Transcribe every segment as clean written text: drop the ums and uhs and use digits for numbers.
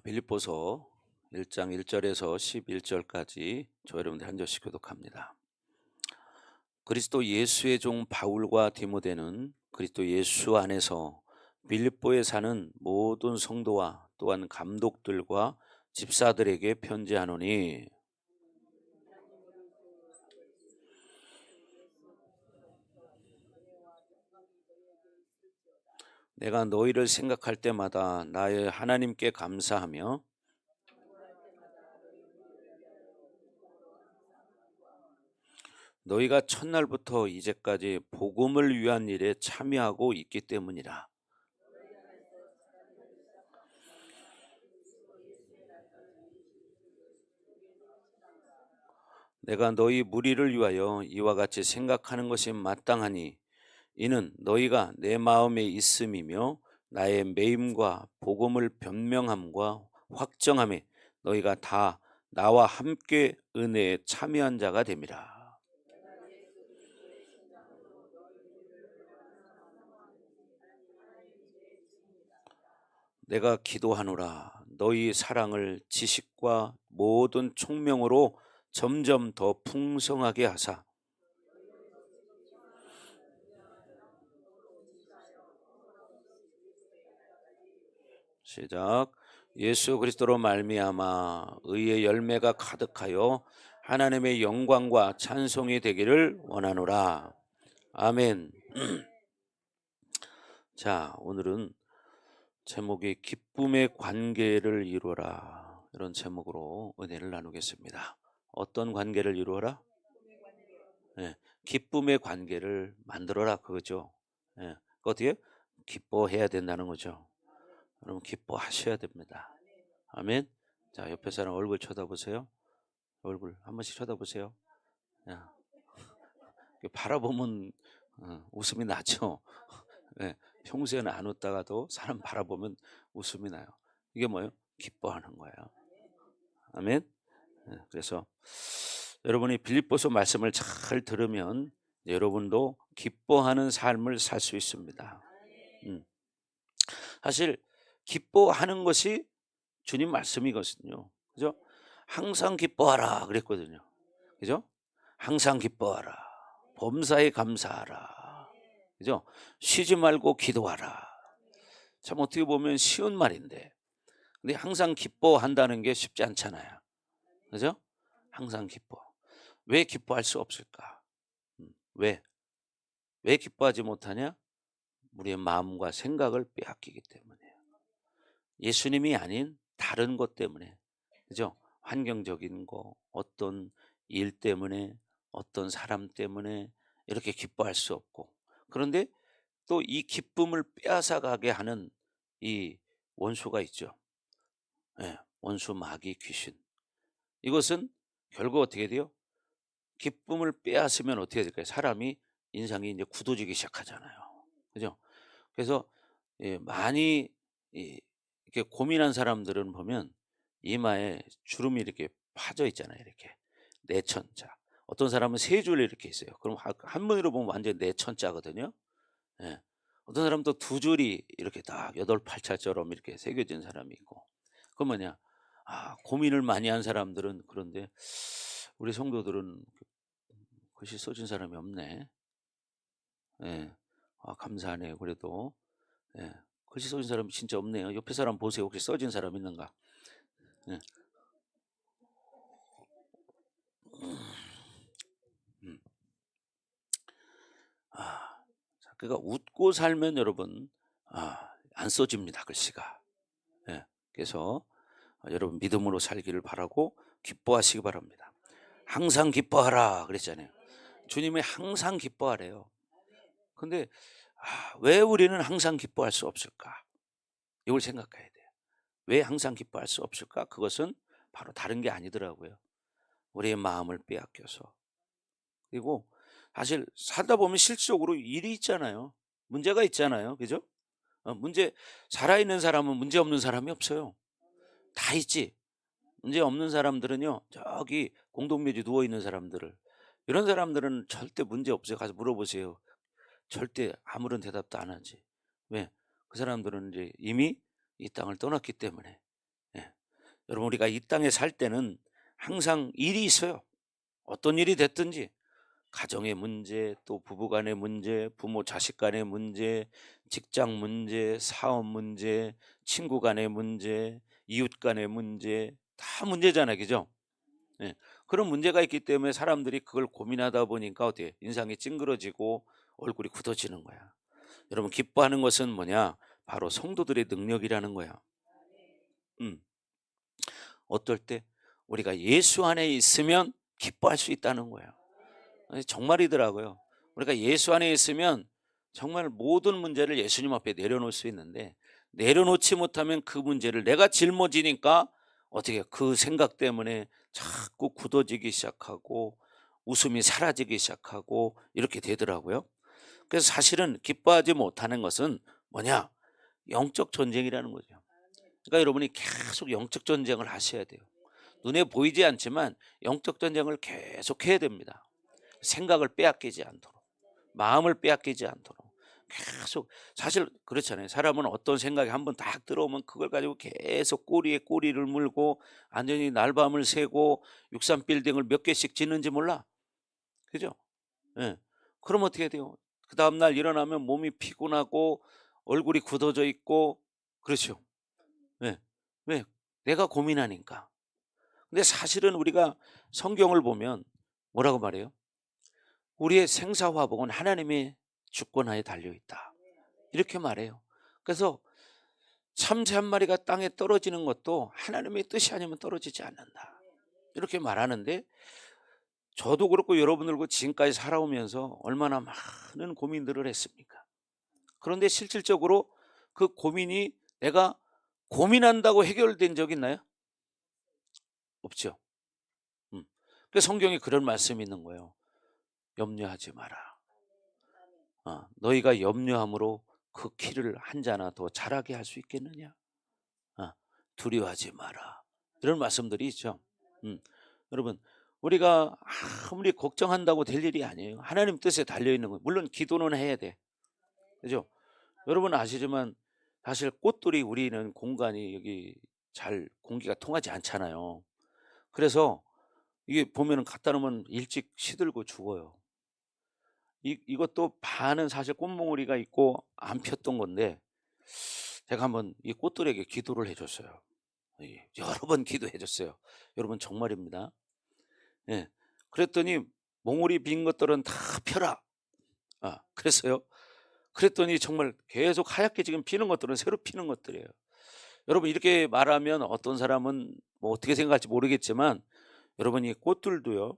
빌립보서 1장 1절에서 11절까지 저 여러분들 한 절씩 교독합니다. 그리스도 예수의 종 바울과 디모데는 그리스도 예수 안에서 빌립보에 사는 모든 성도와 또한 감독들과 집사들에게 편지하노니, 내가 너희를 생각할 때마다 나의 하나님께 감사하며 너희가 첫날부터 이제까지 복음을 위한 일에 참여하고 있기 때문이라. 내가 너희 무리를 위하여 이와 같이 생각하는 것이 마땅하니, 이는 너희가 내 마음에 있음이며 나의 매임과 복음을 변명함과 확정함에 너희가 다 나와 함께 은혜에 참여한 자가 됨이라. 내가 기도하노라, 너희 사랑을 지식과 모든 총명으로 점점 더 풍성하게 하사 시작. 예수 그리스도로 말미암아 의의 열매가 가득하여 하나님의 영광과 찬송이 되기를 원하노라. 아멘. 자, 오늘은 제목이 기쁨의 관계를 이루어라, 이런 제목으로 은혜를 나누겠습니다. 어떤 관계를 이루어라? 네, 기쁨의 관계를 만들어라, 그거죠. 네, 어떻게? 기뻐해야 된다는 거죠. 여러분 기뻐하셔야 됩니다. 아멘. 자, 옆에 사람 얼굴 쳐다보세요. 얼굴 한 번씩 쳐다보세요. 야, 바라보면 웃음이 나죠. 네, 평소에는 안 웃다가도 사람 바라보면 웃음이 나요. 이게 뭐예요? 기뻐하는 거예요. 아멘. 네, 그래서 여러분이 빌립보서 말씀을 잘 들으면 여러분도 기뻐하는 삶을 살 수 있습니다. 사실 기뻐하는 것이 주님 말씀이거든요. 그죠? 항상 기뻐하라 그랬거든요. 그죠? 항상 기뻐하라. 범사에 감사하라. 그죠? 쉬지 말고 기도하라. 참 어떻게 보면 쉬운 말인데, 근데 항상 기뻐한다는 게 쉽지 않잖아요. 그죠? 항상 기뻐. 왜 기뻐할 수 없을까? 왜? 왜 기뻐하지 못하냐? 우리의 마음과 생각을 빼앗기기 때문이에요. 예수님이 아닌 다른 것 때문에. 그죠? 환경적인 거, 어떤 일 때문에, 어떤 사람 때문에 이렇게 기뻐할 수 없고, 그런데 또 이 기쁨을 빼앗아 가게 하는 이 원수가 있죠. 예, 원수, 마귀, 귀신. 이것은 결국 어떻게 돼요? 기쁨을 빼앗으면 어떻게 될까요? 사람이 인상이 이제 굳어지기 시작하잖아요. 그죠? 그래서 많이 이렇게 고민한 사람들은 보면 이마에 주름이 이렇게 파져 있잖아요. 이렇게 내천자. 어떤 사람은 세 줄 이렇게 있어요. 그럼 한문으로 보면 완전 내천자거든요. 예. 어떤 사람은 또 두 줄이 이렇게 딱 여덟 팔자처럼 이렇게 새겨진 사람이 있고. 그건 뭐냐? 고민을 많이 한 사람들은, 그런데 우리 성도들은 글씨 써진 사람이 없네. 예. 감사하네요. 그래도. 예. 글씨 써진 사람이 진짜 없네요. 옆에 사람 보세요. 혹시 써진 사람 있는가? 예. 음. 자, 그러니까 웃고 살면 여러분 안 써집니다, 글씨가. 예. 그래서 여러분 믿음으로 살기를 바라고 기뻐하시기 바랍니다. 항상 기뻐하라 그랬잖아요. 주님이 항상 기뻐하래요. 근데 왜 우리는 항상 기뻐할 수 없을까? 이걸 생각해야 돼요. 왜 항상 기뻐할 수 없을까? 그것은 바로 다른 게 아니더라고요. 우리의 마음을 빼앗겨서. 그리고 사실 살다 보면 실질적으로 일이 있잖아요. 문제가 있잖아요. 그죠? 살아있는 사람은 문제 없는 사람이 없어요. 다 있지. 문제 없는 사람들은요, 저기 공동묘지 누워있는 사람들을, 이런 사람들은 절대 문제 없어요. 가서 물어보세요. 절대 아무런 대답도 안 하지. 왜? 그 사람들은 이제 이미 이 땅을 떠났기 때문에. 예. 여러분 우리가 이 땅에 살 때는 항상 일이 있어요. 어떤 일이 됐든지 가정의 문제, 또 부부 간의 문제, 부모 자식 간의 문제, 직장 문제, 사업 문제, 친구 간의 문제, 이웃 간의 문제, 다 문제잖아요. 그죠? 예. 그런 문제가 있기 때문에 사람들이 그걸 고민하다 보니까 어때요? 인상이 찡그러지고 얼굴이 굳어지는 거야. 여러분 기뻐하는 것은 뭐냐? 바로 성도들의 능력이라는 거야. 음. 어떨 때 우리가 예수 안에 있으면 기뻐할 수 있다는 거예요. 정말이더라고요. 우리가 예수 안에 있으면 정말 모든 문제를 예수님 앞에 내려놓을 수 있는데, 내려놓지 못하면 그 문제를 내가 짊어지니까 어떻게 그 생각 때문에 자꾸 굳어지기 시작하고 웃음이 사라지기 시작하고 이렇게 되더라고요. 그래서 사실은 기뻐하지 못하는 것은 뭐냐? 영적 전쟁이라는 거죠. 그러니까 여러분이 계속 영적 전쟁을 하셔야 돼요. 눈에 보이지 않지만 영적 전쟁을 계속 해야 됩니다. 생각을 빼앗기지 않도록, 마음을 빼앗기지 않도록 계속. 사실 그렇잖아요. 사람은 어떤 생각이 한번 딱 들어오면 그걸 가지고 계속 꼬리에 꼬리를 물고 완전히 날밤을 새고 63빌딩을 몇 개씩 짓는지 몰라. 그죠? 예. 그럼 어떻게 돼요? 그 다음날 일어나면 몸이 피곤하고 얼굴이 굳어져 있고. 그렇죠. 왜? 왜? 내가 고민하니까. 근데 사실은 우리가 성경을 보면 뭐라고 말해요? 우리의 생사화복은 하나님의 주권하에 달려 있다. 이렇게 말해요. 그래서 참새 한 마리가 땅에 떨어지는 것도 하나님의 뜻이 아니면 떨어지지 않는다. 이렇게 말하는데, 저도 그렇고 여러분들 그렇고 지금까지 살아오면서 얼마나 많은 고민들을 했습니까? 그런데 실질적으로 그 고민이 내가 고민한다고 해결된 적 있나요? 없죠. 그래서 성경에 그런 말씀이 있는 거예요. 염려하지 마라. 너희가 염려함으로 그 키를 한 자나 더 자라게 할 수 있겠느냐? 두려워하지 마라. 이런 말씀들이 있죠. 여러분 우리가 아무리 걱정한다고 될 일이 아니에요. 하나님 뜻에 달려있는 거예요. 물론 기도는 해야 돼. 그죠? 여러분 아시지만 사실 꽃들이, 우리는 공간이 여기 잘 공기가 통하지 않잖아요. 그래서 이게 보면은 갖다 놓으면 일찍 시들고 죽어요. 이것도 반은 사실 꽃몽우리가 있고 안 폈던 건데, 제가 한번 이 꽃들에게 기도를 해줬어요. 여러 번 기도해 줬어요. 여러분 정말입니다. 예. 그랬더니 몽우리 빈 것들은 다 펴라. 그랬어요. 그랬더니 정말 계속 하얗게 지금 피는 것들은 새로 피는 것들이에요. 여러분 이렇게 말하면 어떤 사람은 뭐 어떻게 생각할지 모르겠지만, 여러분 이 꽃들도요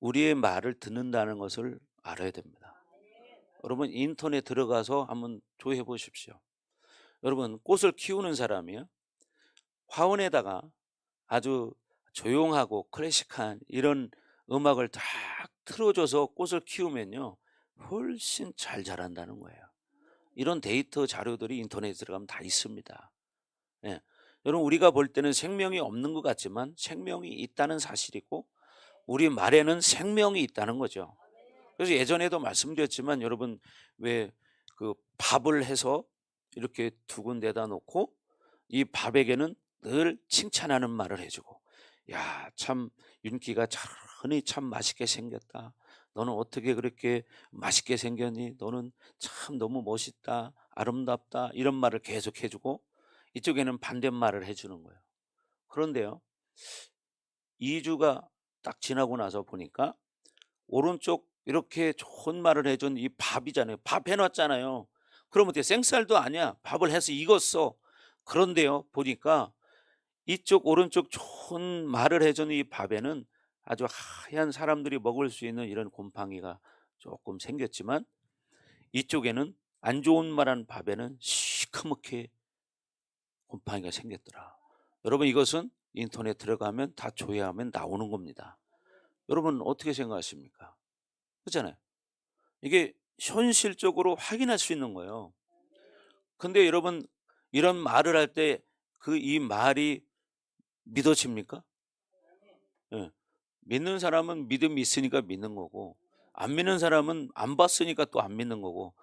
우리의 말을 듣는다는 것을 알아야 됩니다. 여러분 인터넷 들어가서 한번 조회해 보십시오. 여러분 꽃을 키우는 사람이요, 화원에다가 아주 조용하고 클래식한 이런 음악을 딱 틀어줘서 꽃을 키우면요 훨씬 잘 자란다는 거예요. 이런 데이터 자료들이 인터넷에 들어가면 다 있습니다. 예. 여러분 우리가 볼 때는 생명이 없는 것 같지만 생명이 있다는 사실이고, 우리 말에는 생명이 있다는 거죠. 그래서 예전에도 말씀드렸지만, 여러분 왜 그 밥을 해서 이렇게 두 군데다 놓고 이 밥에게는 늘 칭찬하는 말을 해주고, 야, 참 윤기가 잘하니 참 맛있게 생겼다. 너는 어떻게 그렇게 맛있게 생겼니? 너는 참 너무 멋있다. 아름답다. 이런 말을 계속 해주고, 이쪽에는 반대말을 해주는 거예요. 그런데요 2주가 딱 지나고 나서 보니까 오른쪽 이렇게 좋은 말을 해준 이 밥이잖아요. 밥 해놨잖아요. 그러면 어떻게, 생쌀도 아니야. 밥을 해서 익었어. 그런데요 보니까 이쪽 오른쪽 좋은 말을 해준 이 밥에는 아주 하얀 사람들이 먹을 수 있는 이런 곰팡이가 조금 생겼지만, 이쪽에는 안 좋은 말한 밥에는 시커멓게 곰팡이가 생겼더라. 여러분 이것은 인터넷 들어가면 다 조회하면 나오는 겁니다. 여러분 어떻게 생각하십니까? 그렇잖아요. 이게 현실적으로 확인할 수 있는 거예요. 근데 여러분 이런 말을 할 때 그 이 말이 믿어집니까? 예. 믿는 사람은 믿음이 있으니까 믿는 거고, 안 믿는 사람은 안 봤으니까 또 안 믿는 거고,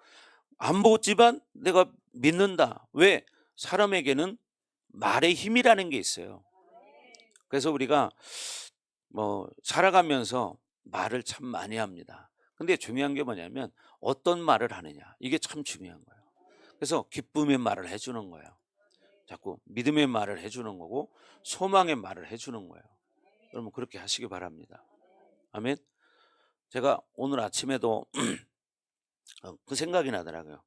안 보지만 내가 믿는다. 왜? 사람에게는 말의 힘이라는 게 있어요. 그래서 우리가 살아가면서 말을 참 많이 합니다. 근데 중요한 게 뭐냐면 어떤 말을 하느냐. 이게 참 중요한 거예요. 그래서 기쁨의 말을 해 주는 거예요. 자꾸 믿음의 말을 해 주는 거고 소망의 말을 해 주는 거예요. 여러분 그렇게 하시기 바랍니다. 아멘. 제가 오늘 아침에도 그 생각이 나더라고요.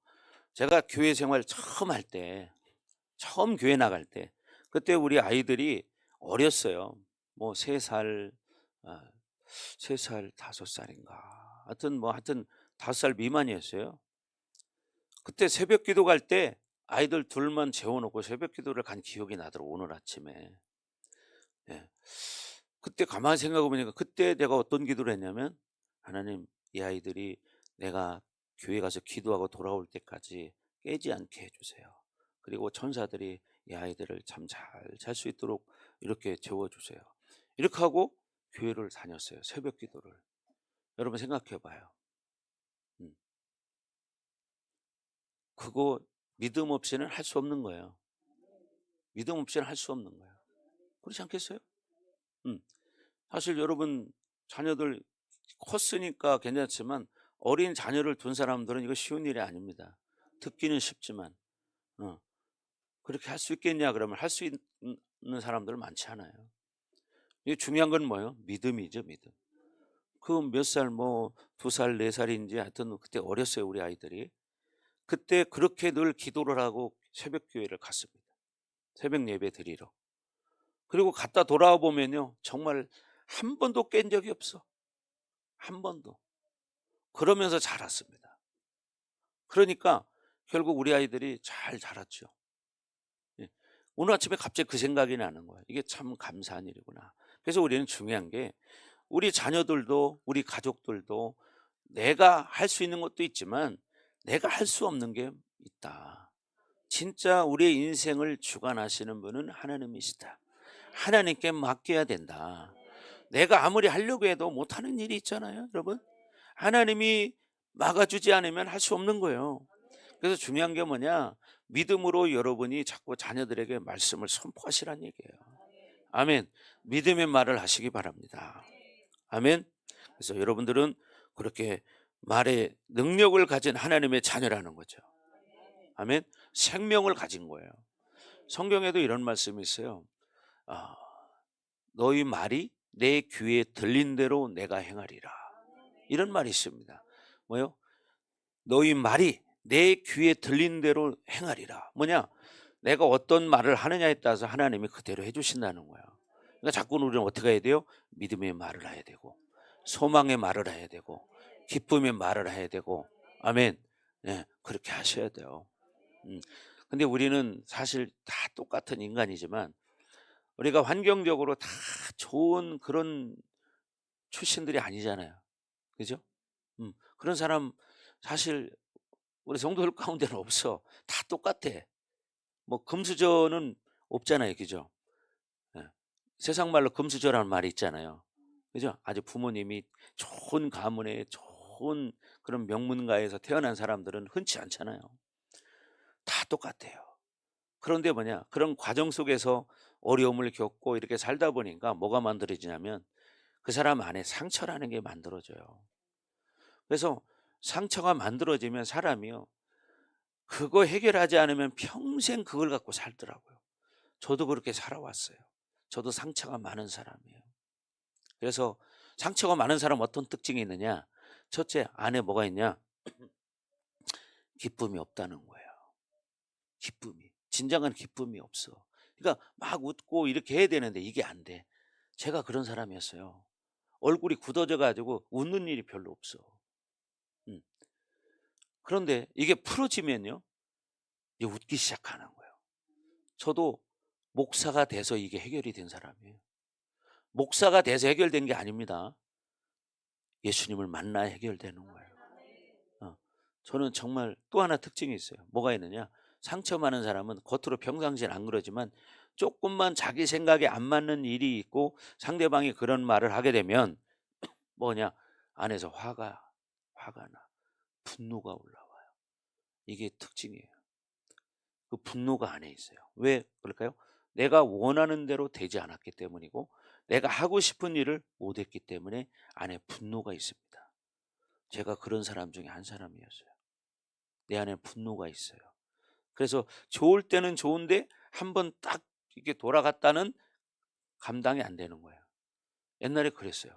제가 교회 생활 처음 할 때, 처음 교회 나갈 때, 그때 우리 아이들이 어렸어요. 뭐 3살, 3살, 5살인가. 하여튼 5살 미만이었어요. 그때 새벽 기도 갈 때 아이들 둘만 재워놓고 새벽 기도를 간 기억이 나더라고, 오늘 아침에. 예. 그때 가만히 생각해 보니까 그때 내가 어떤 기도를 했냐면, 하나님, 이 아이들이 내가 교회 가서 기도하고 돌아올 때까지 깨지 않게 해주세요. 그리고 천사들이 이 아이들을 참 잘 잘 수 있도록 이렇게 재워주세요. 이렇게 하고 교회를 다녔어요. 새벽 기도를. 여러분 생각해 봐요. 음. 그거 믿음 없이는 할 수 없는 거예요. 믿음 없이는 할 수 없는 거예요. 그렇지 않겠어요? 음. 사실 여러분 자녀들 컸으니까 괜찮지만 어린 자녀를 둔 사람들은 이거 쉬운 일이 아닙니다. 듣기는 쉽지만 그렇게 할 수 있겠냐 그러면 할 수 있는 사람들 많지 않아요. 이게 중요한 건 뭐예요? 믿음이죠, 믿음. 그 몇 살, 2살, 4살인지 하여튼 그때 어렸어요, 우리 아이들이. 그때 그렇게 늘 기도를 하고 새벽 교회를 갔습니다. 새벽 예배 드리러. 그리고 갔다 돌아와 보면요, 정말 한 번도 깬 적이 없어. 한 번도. 그러면서 자랐습니다. 그러니까 결국 우리 아이들이 잘 자랐죠. 예. 오늘 아침에 갑자기 그 생각이 나는 거예요. 이게 참 감사한 일이구나. 그래서 우리는 중요한 게 우리 자녀들도 우리 가족들도 내가 할 수 있는 것도 있지만 내가 할 수 없는 게 있다. 진짜 우리의 인생을 주관하시는 분은 하나님이시다. 하나님께 맡겨야 된다. 내가 아무리 하려고 해도 못하는 일이 있잖아요, 여러분. 하나님이 막아주지 않으면 할 수 없는 거예요. 그래서 중요한 게 뭐냐? 믿음으로 여러분이 자꾸 자녀들에게 말씀을 선포하시란 얘기예요. 아멘. 믿음의 말을 하시기 바랍니다. 아멘. 그래서 여러분들은 그렇게 말의 능력을 가진 하나님의 자녀라는 거죠. 아멘. 생명을 가진 거예요. 성경에도 이런 말씀이 있어요. 아, 너희 말이 내 귀에 들린 대로 내가 행하리라. 이런 말이 있습니다. 뭐요? 너희 말이 내 귀에 들린 대로 행하리라. 뭐냐? 내가 어떤 말을 하느냐에 따라서 하나님이 그대로 해주신다는 거야. 그러니까 자꾸 우리는 어떻게 해야 돼요? 믿음의 말을 해야 되고, 소망의 말을 해야 되고, 기쁨의 말을 해야 되고, 아멘. 네, 그렇게 하셔야 돼요. 근데 우리는 사실 다 똑같은 인간이지만, 우리가 환경적으로 다 좋은 그런 출신들이 아니잖아요. 그죠? 그런 사람 사실 우리 성도들 가운데는 없어. 다 똑같아. 금수저는 없잖아요. 그죠? 예. 세상 말로 금수저라는 말이 있잖아요. 그죠? 아주 부모님이 좋은 가문에 좋은 그런 명문가에서 태어난 사람들은 흔치 않잖아요. 다 똑같아요. 그런데 뭐냐? 그런 과정 속에서 어려움을 겪고 이렇게 살다 보니까 뭐가 만들어지냐면 그 사람 안에 상처라는 게 만들어져요. 그래서 상처가 만들어지면 사람이요. 그거 해결하지 않으면 평생 그걸 갖고 살더라고요. 저도 그렇게 살아왔어요. 저도 상처가 많은 사람이에요. 그래서 상처가 많은 사람 어떤 특징이 있느냐? 첫째, 안에 뭐가 있냐? 기쁨이 없다는 거예요. 기쁨이. 진정한 기쁨이 없어. 그러니까 막 웃고 이렇게 해야 되는데 이게 안 돼. 제가 그런 사람이었어요. 얼굴이 굳어져 가지고 웃는 일이 별로 없어. 음. 그런데 이게 풀어지면요. 이제 웃기 시작하는 거예요. 저도 목사가 돼서 이게 해결이 된 사람이에요. 목사가 돼서 해결된 게 아닙니다. 예수님을 만나야 해결되는 거예요. 저는 정말 또 하나 특징이 있어요. 뭐가 있느냐? 상처 많은 사람은 겉으로 평상시엔 안 그러지만 조금만 자기 생각에 안 맞는 일이 있고 상대방이 그런 말을 하게 되면 뭐냐? 안에서 화가 나. 분노가 올라와요. 이게 특징이에요. 그 분노가 안에 있어요. 왜 그럴까요? 내가 원하는 대로 되지 않았기 때문이고 내가 하고 싶은 일을 못했기 때문에 안에 분노가 있습니다. 제가 그런 사람 중에 한 사람이었어요. 내 안에 분노가 있어요. 그래서 좋을 때는 좋은데 한번 딱 이렇게 돌아갔다는 감당이 안 되는 거예요. 옛날에 그랬어요.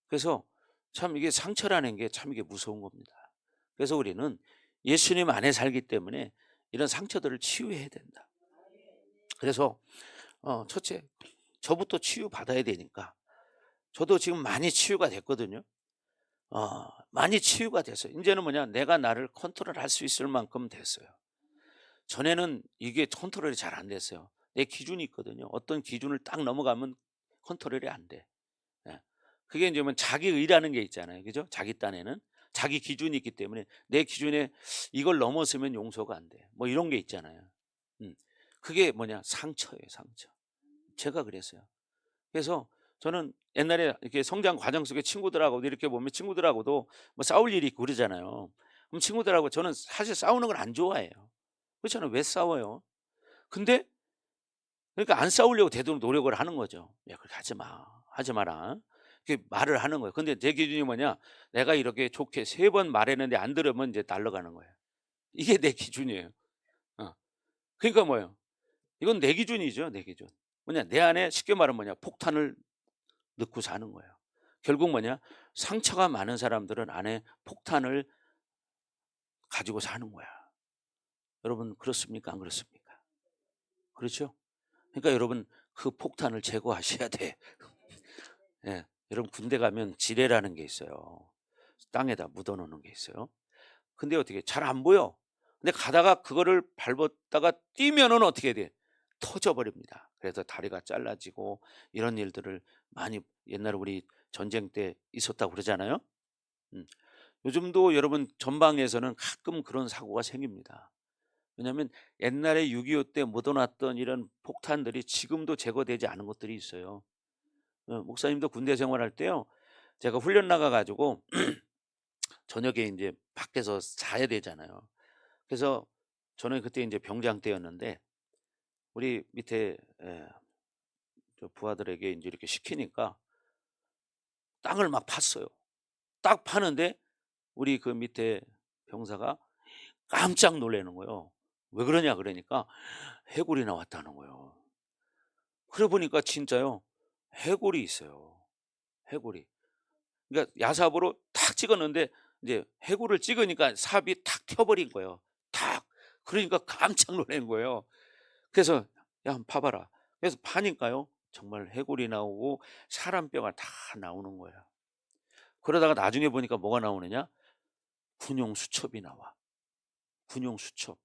그래서 참 이게 상처라는 게 참 이게 무서운 겁니다. 그래서 우리는 예수님 안에 살기 때문에 이런 상처들을 치유해야 된다. 그래서 첫째, 저부터 치유받아야 되니까. 저도 지금 많이 치유가 됐거든요. 많이 치유가 됐어요. 이제는 뭐냐, 내가 나를 컨트롤할 수 있을 만큼 됐어요. 전에는 이게 컨트롤이 잘 안 됐어요. 내 기준이 있거든요. 어떤 기준을 딱 넘어가면 컨트롤이 안 돼. 예. 그게 이제 뭐 자기의라는 게 있잖아요. 그죠? 자기 딴에는 자기 기준이 있기 때문에 내 기준에 이걸 넘어서면 용서가 안 돼. 뭐 이런 게 있잖아요. 음. 그게 뭐냐? 상처예요, 상처. 제가 그랬어요. 그래서 저는 옛날에 이렇게 성장 과정 속에 친구들하고 이렇게 보면 친구들하고도 뭐 싸울 일이 있고 그러잖아요. 그럼 친구들하고 저는 사실 싸우는 걸 안 좋아해요. 그래서 저는 왜 싸워요? 근데 그러니까 안 싸우려고 되도록 노력을 하는 거죠. "야, 그렇게 하지 마. 하지 마라." 이렇게 말을 하는 거예요. 근데 제 기준이 뭐냐? 내가 이렇게 좋게 3번 말했는데 안 들으면 이제 날아가는 거예요. 이게 내 기준이에요. 어. 그러니까 뭐예요? 이건 내 기준이죠, 내 기준. 뭐냐? 내 안에 쉽게 말하면 뭐냐? 폭탄을 넣고 사는 거예요. 결국 뭐냐? 상처가 많은 사람들은 안에 폭탄을 가지고 사는 거야. 여러분 그렇습니까? 안 그렇습니까? 그렇죠? 그러니까 여러분 그 폭탄을 제거하셔야 돼. 예. 여러분 군대 가면 지뢰라는 게 있어요. 땅에다 묻어 놓는 게 있어요. 근데 어떻게 잘 안 보여. 근데 가다가 그거를 밟았다가 뛰면은 어떻게 돼? 터져 버립니다. 그래서 다리가 잘라지고 이런 일들을 많이 옛날에 우리 전쟁 때 있었다고 그러잖아요. 음. 요즘도 여러분 전방에서는 가끔 그런 사고가 생깁니다. 왜냐하면 옛날에 6.25 때 묻어 놨던 이런 폭탄들이 지금도 제거되지 않은 것들이 있어요. 목사님도 군대 생활할 때요. 제가 훈련 나가 가지고 저녁에 인제 밖에서 자야 되잖아요. 그래서 저는 그때 인제 병장 때였는데 우리 밑에 저 부하들에게 인제 이렇게 시키니까 땅을 막 팠어요. 딱 파는데 우리 그 밑에 병사가 깜짝 놀라는 거예요. "왜 그러냐?" 그러니까 해골이 나왔다는 거예요. 그러고 보니까 진짜요. 해골이 있어요, 해골이. 그러니까 야삽으로 탁 찍었는데 이제 해골을 찍으니까 삽이 탁 튀어 버린 거예요. 탁. 그러니까 깜짝 놀란 거예요. 그래서 "야 한번 파 봐라." 그래서 파니까요. 정말 해골이 나오고 사람 뼈가 다 나오는 거예요. 그러다가 나중에 보니까 뭐가 나오느냐? 군용 수첩이 나와. 군용 수첩.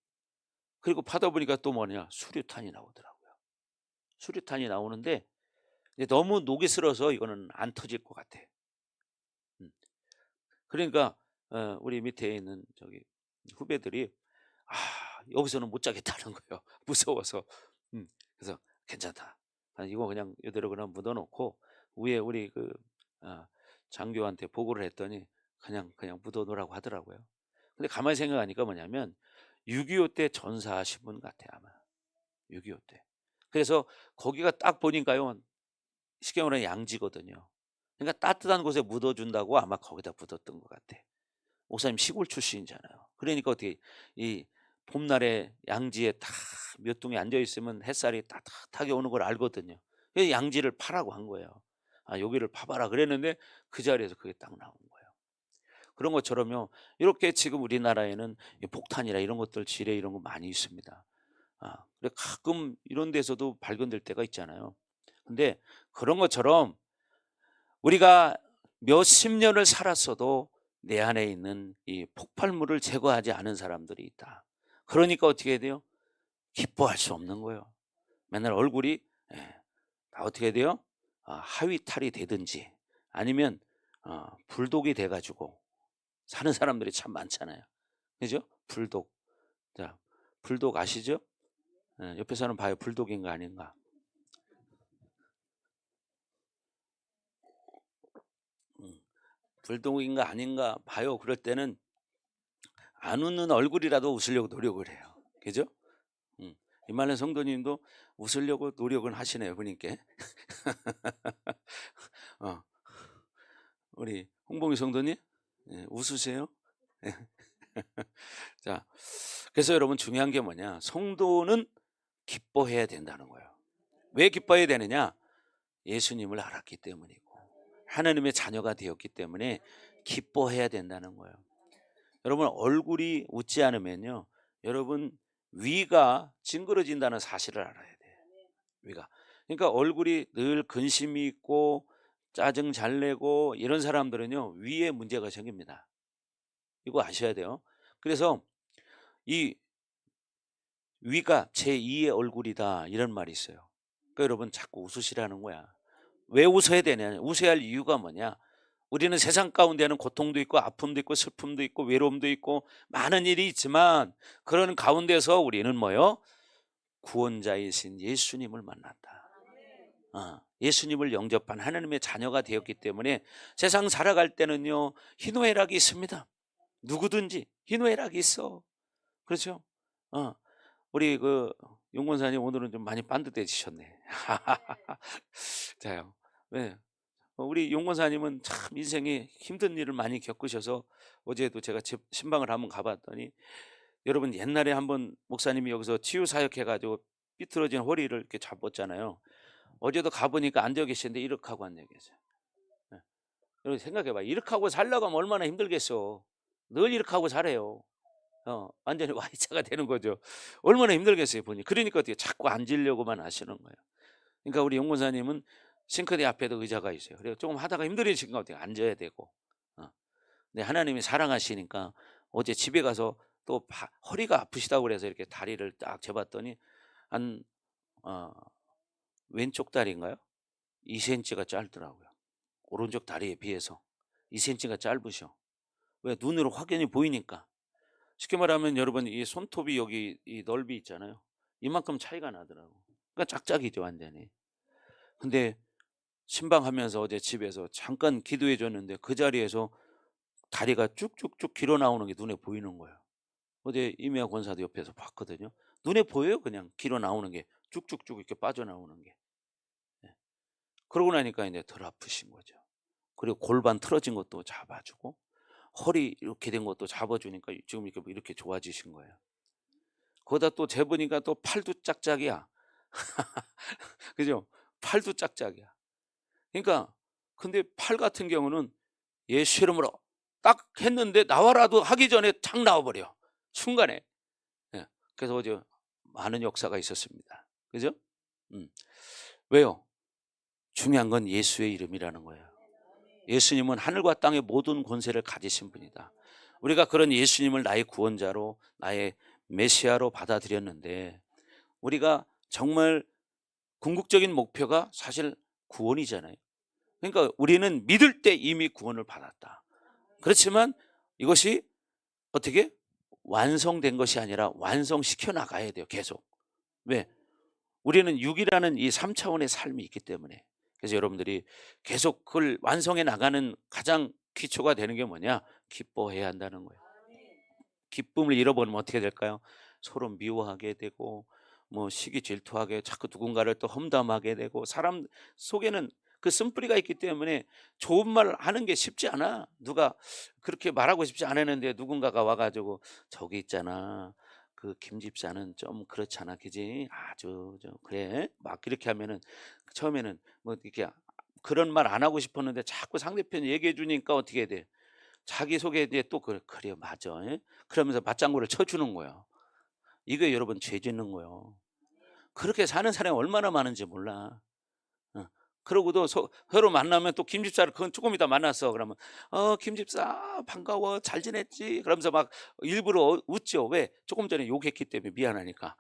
그리고 파다 보니까 또 뭐냐? 수류탄이 나오더라고요. 수류탄이 나오는데 이제 너무 녹이 슬어서 이거는 안 터질 것 같아. 음. 그러니까 우리 밑에 있는 저기 후배들이 아 여기서는 못 자겠다는 거예요. 무서워서. 그래서 "괜찮다. 이거 그냥 이대로 그냥 묻어 놓고 위에 우리 그 아 장교한테 보고를 했더니 그냥 묻어 놓으라고 하더라고요. 근데 가만히 생각하니까 뭐냐면 6.25 때 전사하신 분 같아 아마. 6.25 때. 그래서 거기가 딱 보니까요. 쉽게 말하면 양지거든요. 그러니까 따뜻한 곳에 묻어 준다고 아마 거기다 묻었던 것 같아. 목사님 시골 출신이잖아요. 그러니까 어떻게 이 봄날에 양지에 딱 몇 동이 앉아 있으면 햇살이 따뜻하게 오는 걸 알거든요. 그래서 양지를 파라고 한 거예요. "아 여기를 파봐라." 그랬는데 그 자리에서 그게 딱 나온 거예요. 그런 것처럼요. 이렇게 지금 우리나라에는 이 폭탄이나 이런 것들 지뢰 이런 거 많이 있습니다. 근데 가끔 이런 데서도 발견될 때가 있잖아요. 근데 그런 것처럼 우리가 몇십 년을 살았어도 내 안에 있는 이 폭발물을 제거하지 않은 사람들이 있다. 그러니까 어떻게 해야 돼요? 기뻐할 수 없는 거예요. 맨날 얼굴이 예, 다 어떻게 해야 돼요? 하위탈이 되든지 아니면 불독이 돼 가지고 사는 사람들이 참 많잖아요. 그죠? 불독. 자, 불독 아시죠? 옆에 사람 봐요. 불독인가 아닌가? 음, 불독인가 아닌가 봐요. 그럴 때는 안 웃는 얼굴이라도 웃으려고 노력을 해요. 그죠? 음. 이말년 성도님도 웃으려고 노력은 하시네요, 보니까. 어, 우리 홍봉희 성도님, 예, 웃으세요? 예. 자, 그래서 여러분 중요한 게 뭐냐? 성도는 기뻐해야 된다는 거예요. 왜 기뻐해야 되느냐? 예수님을 알았기 때문이고 하나님의 자녀가 되었기 때문에 기뻐해야 된다는 거예요. 여러분 얼굴이 웃지 않으면요, 여러분 위가 찡그러진다는 사실을 알아야 돼요. 위가. 그러니까 얼굴이 늘 근심이 있고 짜증 잘 내고 이런 사람들은요, 위에 문제가 생깁니다. 이거 아셔야 돼요. 그래서 이 위가 제2의 얼굴이다 이런 말이 있어요. 그러니까 여러분 자꾸 웃으시라는 거야. 왜 웃어야 되냐? 웃어야 할 이유가 뭐냐? 우리는 세상 가운데는 고통도 있고 아픔도 있고 슬픔도 있고 외로움도 있고 많은 일이 있지만 그런 가운데서 우리는 뭐요? 구원자이신 예수님을 만났다. 예수님을 영접한 하나님의 자녀가 되었기 때문에 세상 살아갈 때는요, 희노애락이 있습니다. 누구든지 희노애락이 있어. 그렇죠? 우리 그 용권사님 오늘은 좀 많이 반듯해지셨네. 자요. 네. 우리 용권사님은 참 인생에 힘든 일을 많이 겪으셔서 어제도 제가 신방을 한번 가봤더니, 여러분 옛날에 한번 목사님이 여기서 치유 사역해가지고 삐뚤어진 허리를 이렇게 잡았잖아요. 어제도 가보니까 앉아 계시는데 이렇게 하고 앉아 계세요. 네. 여러분 생각해봐. 이렇게 하고 살려고 하면 얼마나 힘들겠어. 늘 이렇게 하고 살아요. 완전히 Y자가 되는 거죠. 얼마나 힘들겠어요, 보니. 그러니까 어떻게 자꾸 앉으려고만 하시는 거예요. 그러니까 우리 용권사님은 싱크대 앞에도 의자가 있어요. 그래서 조금 하다가 힘들어지니까 어떻게 앉아야 되고. 근데 하나님이 사랑하시니까 어제 집에 가서 또 허리가 아프시다고 그래서 이렇게 다리를 딱 재봤더니 한 왼쪽 다리인가요? 2cm가 짧더라고요. 오른쪽 다리에 비해서 2cm가 짧으셔. 왜? 눈으로 확연히 보이니까. 쉽게 말하면 여러분 이 손톱이 여기 이 넓이 있잖아요. 이만큼 차이가 나더라고. 그러니까 짝짝이죠, 완전히. 근데 신방하면서 어제 집에서 잠깐 기도해 줬는데 그 자리에서 다리가 쭉쭉쭉 길어 나오는 게 눈에 보이는 거예요. 어제 이미아 권사도 옆에서 봤거든요. 눈에 보여요, 그냥 길어 나오는 게 쭉쭉쭉 이렇게 빠져나오는 게. 예. 그러고 나니까 이제 덜 아프신 거죠. 그리고 골반 틀어진 것도 잡아주고 허리 이렇게 된 것도 잡아주니까 지금 이렇게 좋아지신 거예요. 거기다 또 재보니까 또 팔도 짝짝이야. 그죠? 팔도 짝짝이야. 그러니까 근데 팔 같은 경우는 예수 이름으로 딱 했는데 나와라도 하기 전에 탁 나와버려. 순간에. 예. 그래서 어제 많은 역사가 있었습니다. 그죠? 왜요? 중요한 건 예수의 이름이라는 거예요. 예수님은 하늘과 땅의 모든 권세를 가지신 분이다. 우리가 그런 예수님을 나의 구원자로 나의 메시아로 받아들였는데 우리가 정말 궁극적인 목표가 사실 구원이잖아요. 그러니까 우리는 믿을 때 이미 구원을 받았다. 그렇지만 이것이 어떻게 완성된 것이 아니라 완성시켜 나가야 돼요, 계속. 왜? 우리는 육이라는 이 3차원의 삶이 있기 때문에. 그래서 여러분들이 계속 그걸 완성해 나가는 가장 기초가 되는 게 뭐냐? 기뻐해야 한다는 거예요. 기쁨을 잃어버리면 어떻게 될까요? 서로 미워하게 되고 뭐 시기 질투하게 자꾸 누군가를 또 험담하게 되고 사람 속에는 그 쓴뿌리가 있기 때문에 좋은 말 하는 게 쉽지 않아. 누가 그렇게 말하고 싶지 않았는데 누군가가 와가지고 저기 있잖아. 그 김 집사는 좀 그렇잖아, 그지? 아주 그래. 막 이렇게 하면은 처음에는 뭐 이렇게 그런 말 안 하고 싶었는데 자꾸 상대편이 얘기해 주니까 어떻게 돼? 자기 속에 이제 또 그래요, 맞아. 예? 그러면서 맞장구를 쳐주는 거예요. 이게 여러분 죄 짓는 거예요. 그렇게 사는 사람이 얼마나 많은지 몰라. 그러고도 서로 만나면 또 김 집사를 그건 조금 이따 만났어. 그러면 김 집사 반가워 잘 지냈지? 그러면서 막 일부러 웃죠. 왜? 조금 전에 욕했기 때문에 미안하니까.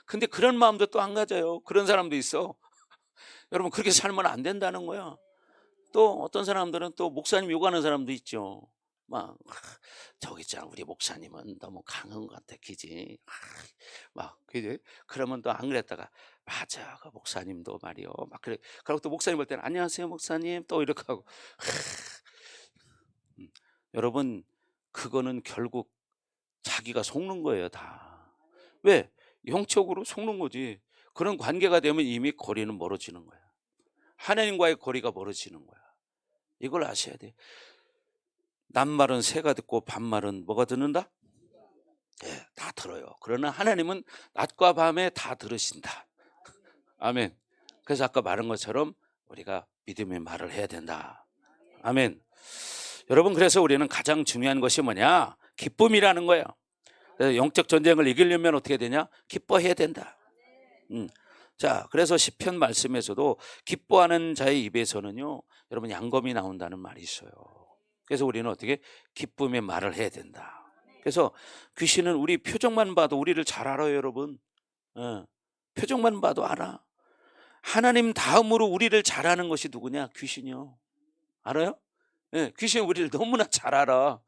근데 그런 마음도 또 안 가져요. 그런 사람도 있어. 여러분 그렇게 살면 안 된다는 거야. 또 어떤 사람들은 또 목사님 욕하는 사람도 있죠. 막 저기 있잖아, 우리 목사님은 너무 강한 것 같아, 그지? 막 그지? 그러면 또 안 그랬다가 맞아, 그 목사님도 말이요. 막 그래. 그리고 또 목사님 볼 때는 안녕하세요 목사님 또 이렇게 하고. 여러분 그거는 결국 자기가 속는 거예요, 다. 왜? 영적으로 속는 거지. 그런 관계가 되면 이미 거리는 멀어지는 거야. 하나님과의 거리가 멀어지는 거야. 이걸 아셔야 돼. 낱말은 새가 듣고 반말은 뭐가 듣는다? 예, 다 들어요. 그러나 하나님은 낮과 밤에 다 들으신다. 아멘. 그래서 아까 말한 것처럼 우리가 믿음의 말을 해야 된다. 아멘. 여러분, 그래서 우리는 가장 중요한 것이 뭐냐? 기쁨이라는 거예요. 그래서 영적 전쟁을 이기려면 어떻게 되냐? 기뻐해야 된다. 자, 그래서 시편 말씀에서도 기뻐하는 자의 입에서는요, 여러분, 양검이 나온다는 말이 있어요. 그래서 우리는 어떻게 기쁨의 말을 해야 된다. 그래서 귀신은 우리 표정만 봐도 우리를 잘 알아요, 여러분. 표정만 봐도 알아. 하나님 다음으로 우리를 잘 아는 것이 누구냐? 귀신이요. 알아요? 귀신은 우리를 너무나 잘 알아.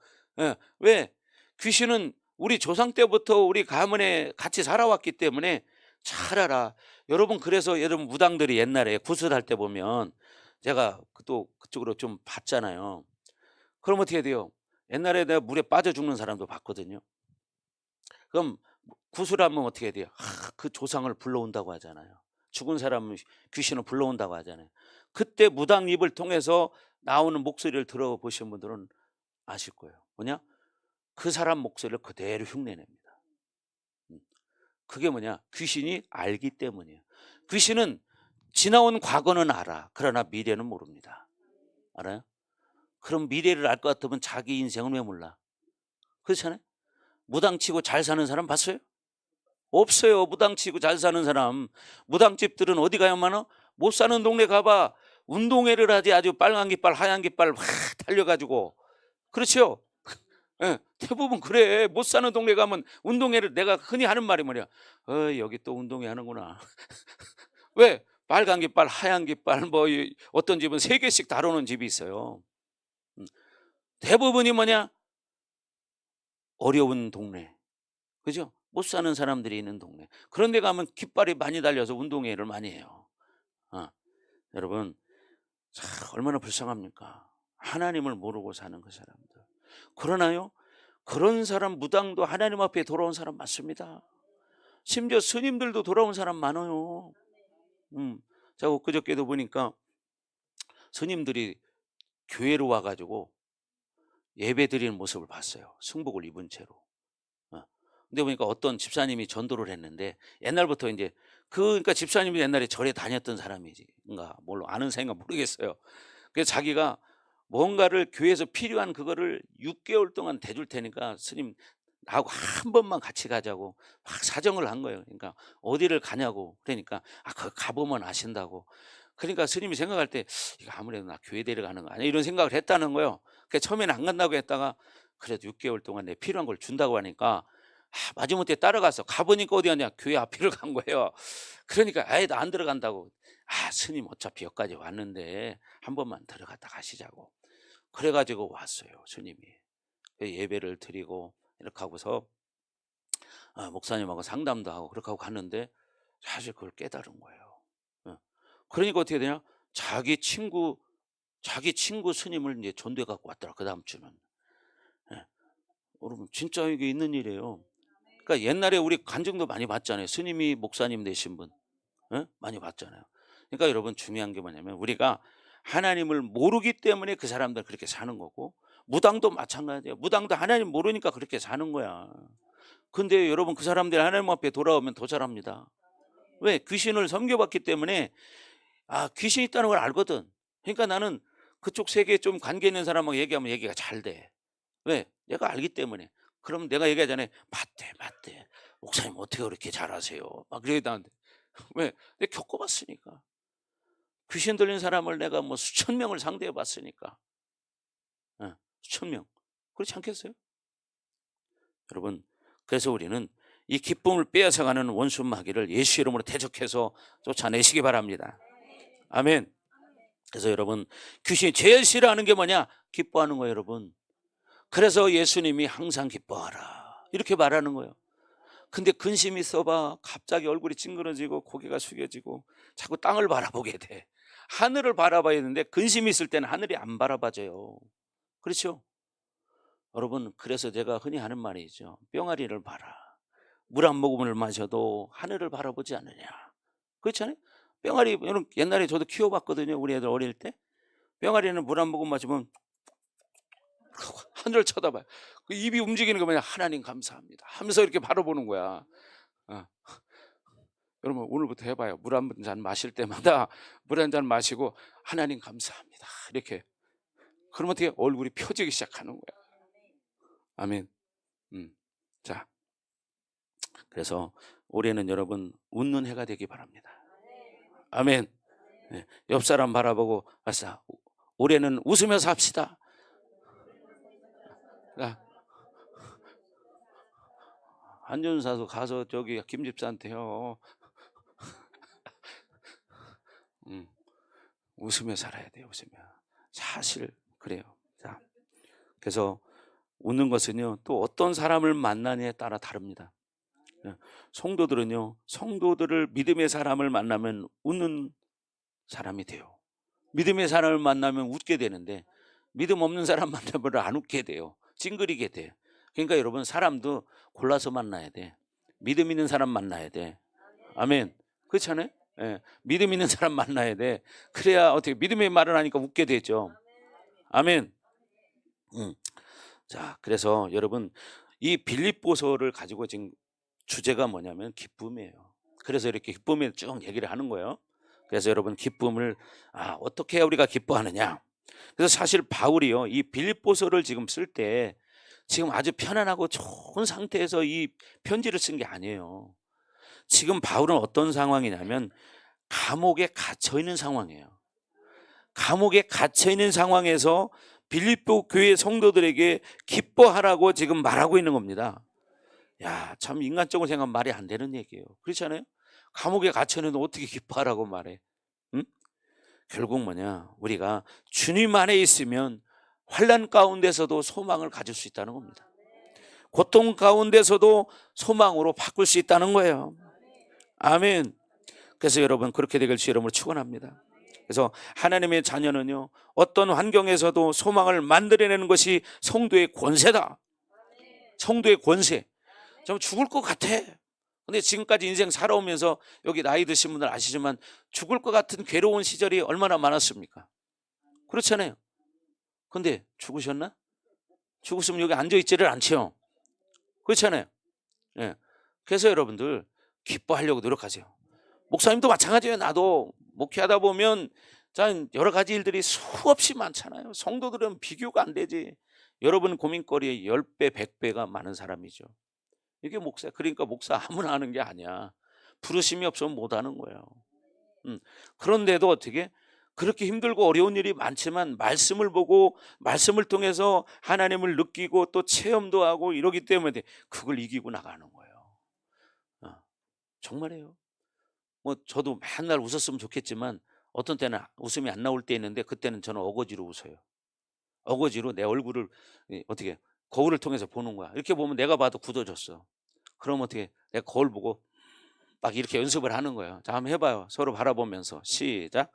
왜? 귀신은 우리 조상 때부터 우리 가문에 같이 살아왔기 때문에 잘 알아. 여러분, 그래서 여러분 무당들이 옛날에 구슬할 때 보면 제가 또 그쪽으로 좀 봤잖아요. 그럼 어떻게 돼요? 옛날에 내가 물에 빠져 죽는 사람도 봤거든요. 그럼 구슬하면 어떻게 돼요? 그 조상을 불러온다고 하잖아요. 죽은 사람은 귀신을 불러온다고 하잖아요. 그때 무당 입을 통해서 나오는 목소리를 들어보신 분들은 아실 거예요. 뭐냐? 그 사람 목소리를 그대로 흉내냅니다. 그게 뭐냐? 귀신이 알기 때문이에요. 귀신은 지나온 과거는 알아. 그러나 미래는 모릅니다. 알아요? 그럼 미래를 알 것 같으면 자기 인생은 왜 몰라? 그렇잖아요? 무당치고 잘 사는 사람 봤어요? 없어요. 무당치고 잘 사는 사람. 무당집들은 어디 가야만 못 사는 동네 가봐. 운동회를 하지. 아주 빨간 깃발 하얀 깃발 확 달려가지고. 그렇죠? 대부분 그래. 못 사는 동네 가면 운동회를, 내가 흔히 하는 말이 뭐냐? 여기 또 운동회 하는구나. 왜? 빨간 깃발 하얀 깃발 뭐 어떤 집은 3개씩 다루는 집이 있어요. 대부분이 뭐냐? 어려운 동네. 그죠? 못 사는 사람들이 있는 동네. 그런 데 가면 깃발이 많이 달려서 운동회를 많이 해요. 여러분, 얼마나 불쌍합니까? 하나님을 모르고 사는 그 사람들. 그러나요, 그런 사람 무당도 하나님 앞에 돌아온 사람 많습니다. 심지어 스님들도 돌아온 사람 많아요. 제가 엊그저께도 보니까 스님들이 교회로 와가지고 예배 드리는 모습을 봤어요. 승복을 입은 채로. 근데 보니까 어떤 집사님이 전도를 했는데, 옛날부터 이제 그러니까 집사님이 옛날에 절에 다녔던 사람이지인가 뭘로 아는 사이인가 모르겠어요. 그래서 자기가 뭔가를 교회에서 필요한 그거를 6개월 동안 대줄 테니까 스님 나하고 한 번만 같이 가자고 막 사정을 한 거예요. 그러니까 어디를 가냐고. 그러니까 그 가보면 아신다고. 그러니까 스님이 생각할 때 이거 아무래도 나 교회 데려가는 거 아니야 이런 생각을 했다는 거예요. 그러니까 처음에는 안 간다고 했다가 그래도 6개월 동안 내 필요한 걸 준다고 하니까 마지못해 따라가서 가보니까 어디 갔냐? 교회 앞으로 간 거예요. 그러니까 아예 나 안 들어간다고. 스님 어차피 여기까지 왔는데 한 번만 들어갔다 가시자고. 그래가지고 왔어요, 스님이. 예배를 드리고 이렇게 하고서 목사님하고 상담도 하고 그렇게 하고 갔는데 사실 그걸 깨달은 거예요. 그러니까 어떻게 되냐? 자기 친구 스님을 이제 전도해 갖고 왔더라. 그 다음 주는. 여러분, 진짜 이게 있는 일이에요. 그러니까 옛날에 우리 간증도 많이 봤잖아요. 스님이 목사님 되신 분 많이 봤잖아요. 그러니까 여러분, 중요한 게 뭐냐면 우리가 하나님을 모르기 때문에 그 사람들 그렇게 사는 거고, 무당도 마찬가지예요. 무당도 하나님 모르니까 그렇게 사는 거야. 근데 여러분, 그 사람들이 하나님 앞에 돌아오면 더 잘합니다. 왜? 귀신을 섬겨봤기 때문에 귀신 있다는 걸 알거든. 그러니까 나는 그쪽 세계에 좀 관계 있는 사람하고 얘기하면 얘기가 잘 돼. 왜? 내가 알기 때문에. 그럼 내가 얘기하잖아요. 맞대. 목사님 어떻게 그렇게 잘하세요? 막 그러기도 하는데. 왜? 내가 겪어봤으니까. 귀신 들린 사람을 내가 뭐 수천 명을 상대해 봤으니까. 수천 명. 그렇지 않겠어요? 여러분, 그래서 우리는 이 기쁨을 빼앗아가는 원수 마귀를 예수 이름으로 대적해서 쫓아내시기 바랍니다. 아멘. 그래서 여러분, 귀신이 제일 싫어하는 게 뭐냐? 기뻐하는 거예요, 여러분. 그래서 예수님이 항상 기뻐하라 이렇게 말하는 거예요. 근데 근심이 있어봐 갑자기 얼굴이 찡그러지고 고개가 숙여지고 자꾸 땅을 바라보게 돼. 하늘을 바라봐야 되는데 근심이 있을 때는 하늘이 안 바라봐져요. 그렇죠? 여러분, 그래서 제가 흔히 하는 말이죠. 뿅아리를 봐라. 물 한 모금을 마셔도 하늘을 바라보지 않느냐. 그렇잖아요. 병아리 여러분 옛날에 저도 키워봤거든요. 우리 애들 어릴 때. 병아리는 물 한 모금 마시면 하늘을 쳐다봐요. 그 입이 움직이는 거 뭐냐 하나님 감사합니다 하면서 이렇게 바라보는 거야. 어. 여러분 오늘부터 해봐요. 물 한 잔 마실 때마다 물 한 잔 마시고 하나님 감사합니다 이렇게. 그러면 어떻게 얼굴이 펴지기 시작하는 거야. 아멘. 자, 그래서 올해는 여러분 웃는 해가 되기 바랍니다. 아멘. 네, 옆 사람 바라보고 아싸 올해는 웃으며 삽시다. 한준사도 가서 저기 김 집사한테요. 웃으며 살아야 돼요. 웃으며. 사실 그래요. 자, 그래서 웃는 것은요 또 어떤 사람을 만나느냐에 따라 다릅니다. 성도들은요 성도들을 믿음의 사람을 만나면 웃는 사람이 돼요. 믿음의 사람을 만나면 웃게 되는데 믿음 없는 사람 만나면 안 웃게 돼요. 찡그리게 돼. 그러니까 여러분 사람도 골라서 만나야 돼. 믿음 있는 사람 만나야 돼. 아멘. 그렇잖아요. 예. 믿음 있는 사람 만나야 돼. 그래야 어떻게 믿음의 말을 하니까 웃게 되죠. 아멘. 자, 그래서 여러분 이 빌립보서를 가지고 지금 주제가 뭐냐면 기쁨이에요. 그래서 이렇게 기쁨에 쭉 얘기를 하는 거예요. 그래서 여러분 기쁨을 어떻게 해야 우리가 기뻐하느냐. 그래서 사실 바울이요 이 빌립보서를 지금 쓸 때 지금 아주 편안하고 좋은 상태에서 이 편지를 쓴 게 아니에요. 지금 바울은 어떤 상황이냐면 감옥에 갇혀 있는 상황이에요. 감옥에 갇혀 있는 상황에서 빌립보 교회 성도들에게 기뻐하라고 지금 말하고 있는 겁니다. 야, 참 인간적으로 생각하면 말이 안 되는 얘기예요. 그렇지 않아요? 감옥에 갇혀 있는데 어떻게 기뻐하라고 말해? 응? 결국 뭐냐? 우리가 주님 안에 있으면 환난 가운데서도 소망을 가질 수 있다는 겁니다. 고통 가운데서도 소망으로 바꿀 수 있다는 거예요. 아멘. 그래서 여러분 그렇게 되길 주 이름으로 축원합니다. 그래서 하나님의 자녀는요 어떤 환경에서도 소망을 만들어내는 것이 성도의 권세다. 성도의 권세. 좀 죽을 것 같아. 근데 지금까지 인생 살아오면서 여기 나이 드신 분들 아시지만 죽을 것 같은 괴로운 시절이 얼마나 많았습니까? 그렇잖아요. 근데 죽으셨나? 죽으시면 여기 앉아있지를 않죠. 그렇잖아요. 예. 그래서 여러분들 기뻐하려고 노력하세요. 목사님도 마찬가지예요. 나도 목회하다 보면 여러 가지 일들이 수없이 많잖아요. 성도들은 비교가 안 되지. 여러분 고민거리에 10배, 100배가 많은 사람이죠. 이게 목사. 그러니까 목사 아무나 하는 게 아니야. 부르심이 없으면 못 하는 거예요. 그런데도 어떻게 그렇게 힘들고 어려운 일이 많지만 말씀을 보고 말씀을 통해서 하나님을 느끼고 또 체험도 하고 이러기 때문에 그걸 이기고 나가는 거예요. 정말이에요. 뭐 저도 맨날 웃었으면 좋겠지만 어떤 때는 웃음이 안 나올 때 있는데 그때는 저는 어거지로 웃어요. 어거지로 내 얼굴을 어떻게 거울을 통해서 보는 거야. 이렇게 보면 내가 봐도 굳어졌어. 그럼 어떻게 내가 거울 보고 막 이렇게 연습을 하는 거예요. 자, 한번 해봐요. 서로 바라보면서 시작.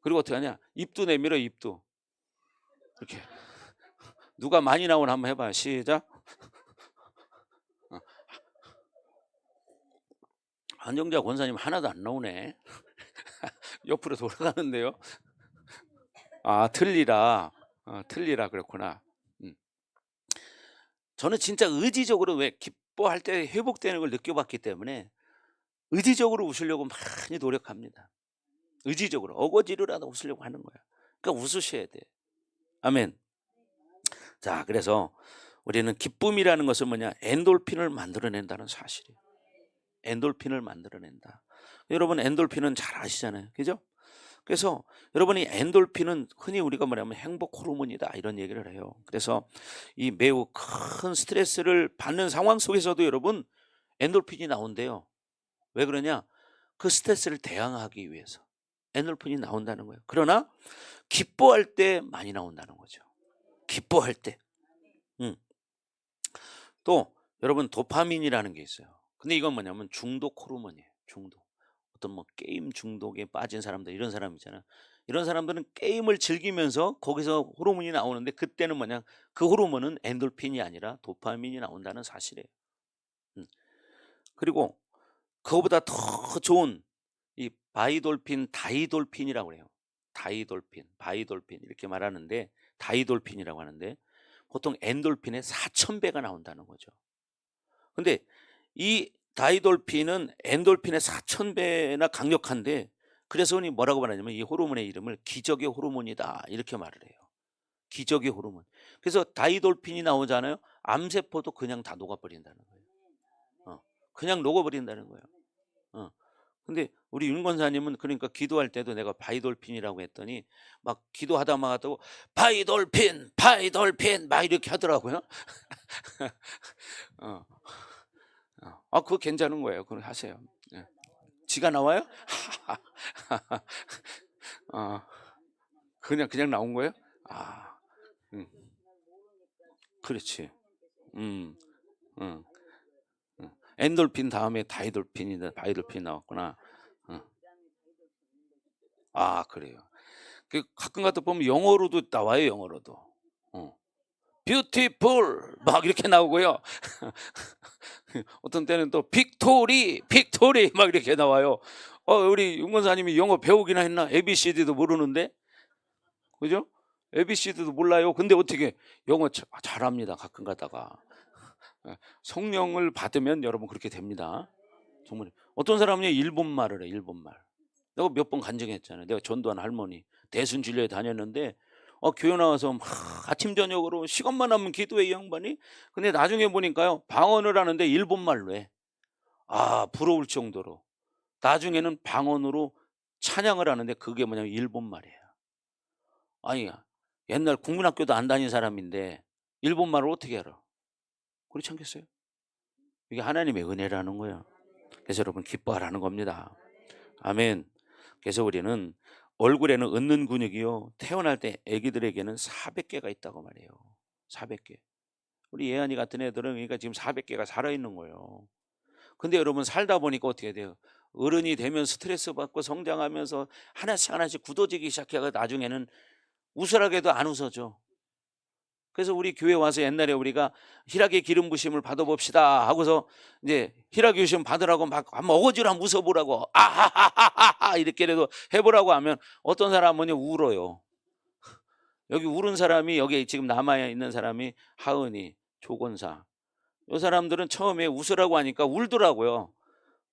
그리고 어떻게 하냐? 입도 내밀어. 입도 이렇게. 누가 많이 나오나 한번 해봐요. 시작. 한정자 권사님 하나도 안 나오네. 옆으로 돌아가는데요. 틀리라. 틀리라 그렇구나. 저는 진짜 의지적으로 왜 기뻐할 때 회복되는 걸 느껴봤기 때문에 의지적으로 웃으려고 많이 노력합니다. 의지적으로 어거지로라도 웃으려고 하는 거야. 그러니까 웃으셔야 돼. 아멘. 자, 그래서 우리는 기쁨이라는 것은 뭐냐? 엔돌핀을 만들어낸다는 사실이에요. 엔돌핀을 만들어낸다. 여러분 엔돌핀은 잘 아시잖아요. 그죠? 그래서 여러분이 엔돌핀은 흔히 우리가 뭐냐면 행복 호르몬이다 이런 얘기를 해요. 그래서 이 매우 큰 스트레스를 받는 상황 속에서도 여러분 엔돌핀이 나온대요. 왜 그러냐? 그 스트레스를 대항하기 위해서 엔돌핀이 나온다는 거예요. 그러나 기뻐할 때 많이 나온다는 거죠. 기뻐할 때. 또 여러분 도파민이라는 게 있어요. 근데 이건 뭐냐면 중독 호르몬이에요. 중독. 어떤 뭐 게임 중독에 빠진 사람들 이런 사람 있잖아요. 이런 사람들은 게임을 즐기면서 거기서 호르몬이 나오는데 그때는 뭐냐 그 호르몬은 엔돌핀이 아니라 도파민이 나온다는 사실이에요. 그리고 그거보다 더 좋은 이 바이돌핀, 다이돌핀이라고 그래요. 다이돌핀, 바이돌핀 이렇게 말하는데 다이돌핀이라고 하는데 보통 엔돌핀의 4,000배가 나온다는 거죠. 근데 이 다이돌핀은 엔돌핀의 4,000배나 강력한데 그래서 흔히 뭐라고 말하냐면 이 호르몬의 이름을 기적의 호르몬이다 이렇게 말을 해요. 기적의 호르몬. 그래서 다이돌핀이 나오잖아요. 암세포도 그냥 다 녹아버린다는 거예요. 그냥 녹아버린다는 거예요. 근데 우리 윤 권사님은 그러니까 기도할 때도 내가 바이돌핀이라고 했더니 막 기도하다 마도 바이돌핀, 바이돌핀 막 이렇게 하더라고요. 어. 그거 괜찮은 거예요. 그럼 하세요. 예. 지가 나와요? 그냥 나온 거예요? 음. 그렇지. 음, 음, 엔돌핀 다음에 다이돌핀이다. 바이돌핀 나왔구나. 그래요. 그 가끔 가다 보면 영어로도 나와요. 영어로도. 뷰티풀 막 이렇게 나오고요. 어떤 때는 또 빅토리 막 이렇게 나와요. 우리 윤 권사님이 영어 배우기나 했나? ABCD도 모르는데, 그죠? ABCD도 몰라요. 근데 어떻게 영어 잘합니다. 가끔 가다가 성령을 받으면 여러분 그렇게 됩니다. 정말 어떤 사람은 일본말을 해. 일본말. 내가 몇 번 간증했잖아요. 내가 전도한 할머니 대순진료에 다녔는데 교회 나와서 막 아침 저녁으로 시간만 하면 기도해 이 양반이. 근데 나중에 보니까요 방언을 하는데 일본말로 해. 부러울 정도로. 나중에는 방언으로 찬양을 하는데 그게 뭐냐면 일본말이에요. 아니 옛날 국민학교도 안 다닌 사람인데 일본말을 어떻게 알아? 그렇지 않겠어요? 이게 하나님의 은혜라는 거예요. 그래서 여러분 기뻐하라는 겁니다. 아멘. 그래서 우리는 얼굴에는 얻는 근육이요 태어날 때 아기들에게는 400개가 있다고 말해요. 400개. 우리 예한이 같은 애들은 그러니까 지금 400개가 살아있는 거예요. 근데 여러분 살다 보니까 어떻게 돼요? 어른이 되면 스트레스 받고 성장하면서 하나씩 굳어지기 시작해가 나중에는 웃으라게도 안 웃어져. 그래서 우리 교회 와서 옛날에 우리가 희락의 기름 부심을 받아봅시다 하고서 이제 희락의 기름 받으라고 막 한번 어거지로 한번 웃어보라고 아하하하하 이렇게라도 해보라고 하면 어떤 사람은 울어요. 여기 울은 사람이 여기 지금 남아있는 사람이 하은이, 조건사. 이 사람들은 처음에 웃으라고 하니까 울더라고요.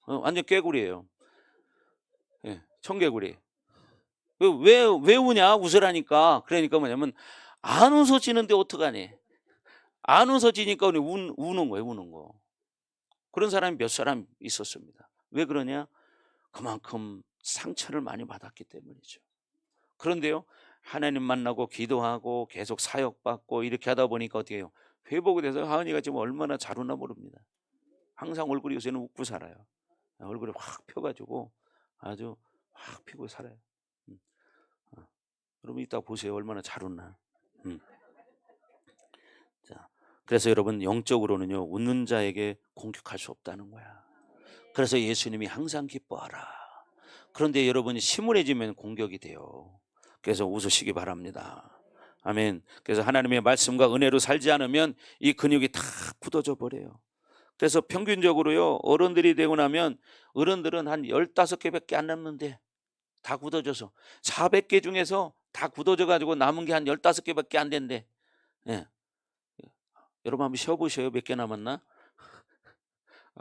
완전 꾀구리예요. 예, 청개구리. 왜 우냐? 웃으라니까. 그러니까 뭐냐면 안 웃어지는데 어떡하니? 안 웃어지니까 우는 거예요. 우는 거. 그런 사람이 몇 사람 있었습니다. 왜 그러냐? 그만큼 상처를 많이 받았기 때문이죠. 그런데요 하나님 만나고 기도하고 계속 사역받고 이렇게 하다 보니까 어떻게 해요? 회복이 돼서 하은이가 지금 얼마나 잘 웃나 모릅니다. 항상 얼굴이 요새는 웃고 살아요. 얼굴이 확 펴가지고 아주 확 피고 살아요. 여러분 이따 보세요. 얼마나 잘 웃나. 자, 그래서 여러분 영적으로는요 웃는 자에게 공격할 수 없다는 거야. 그래서 예수님이 항상 기뻐하라. 그런데 여러분이 심울해지면 공격이 돼요. 그래서 웃으시기 바랍니다. 아멘. 그래서 하나님의 말씀과 은혜로 살지 않으면 이 근육이 다 굳어져 버려요. 그래서 평균적으로요 어른들이 되고 나면 어른들은 한 15개밖에 안 남는데 다 굳어져서 400개 중에서 다 굳어져 가지고 남은 게 한 15개밖에 안 된대. 예. 여러분 한번 쉬어보셔요. 몇 개 남았나?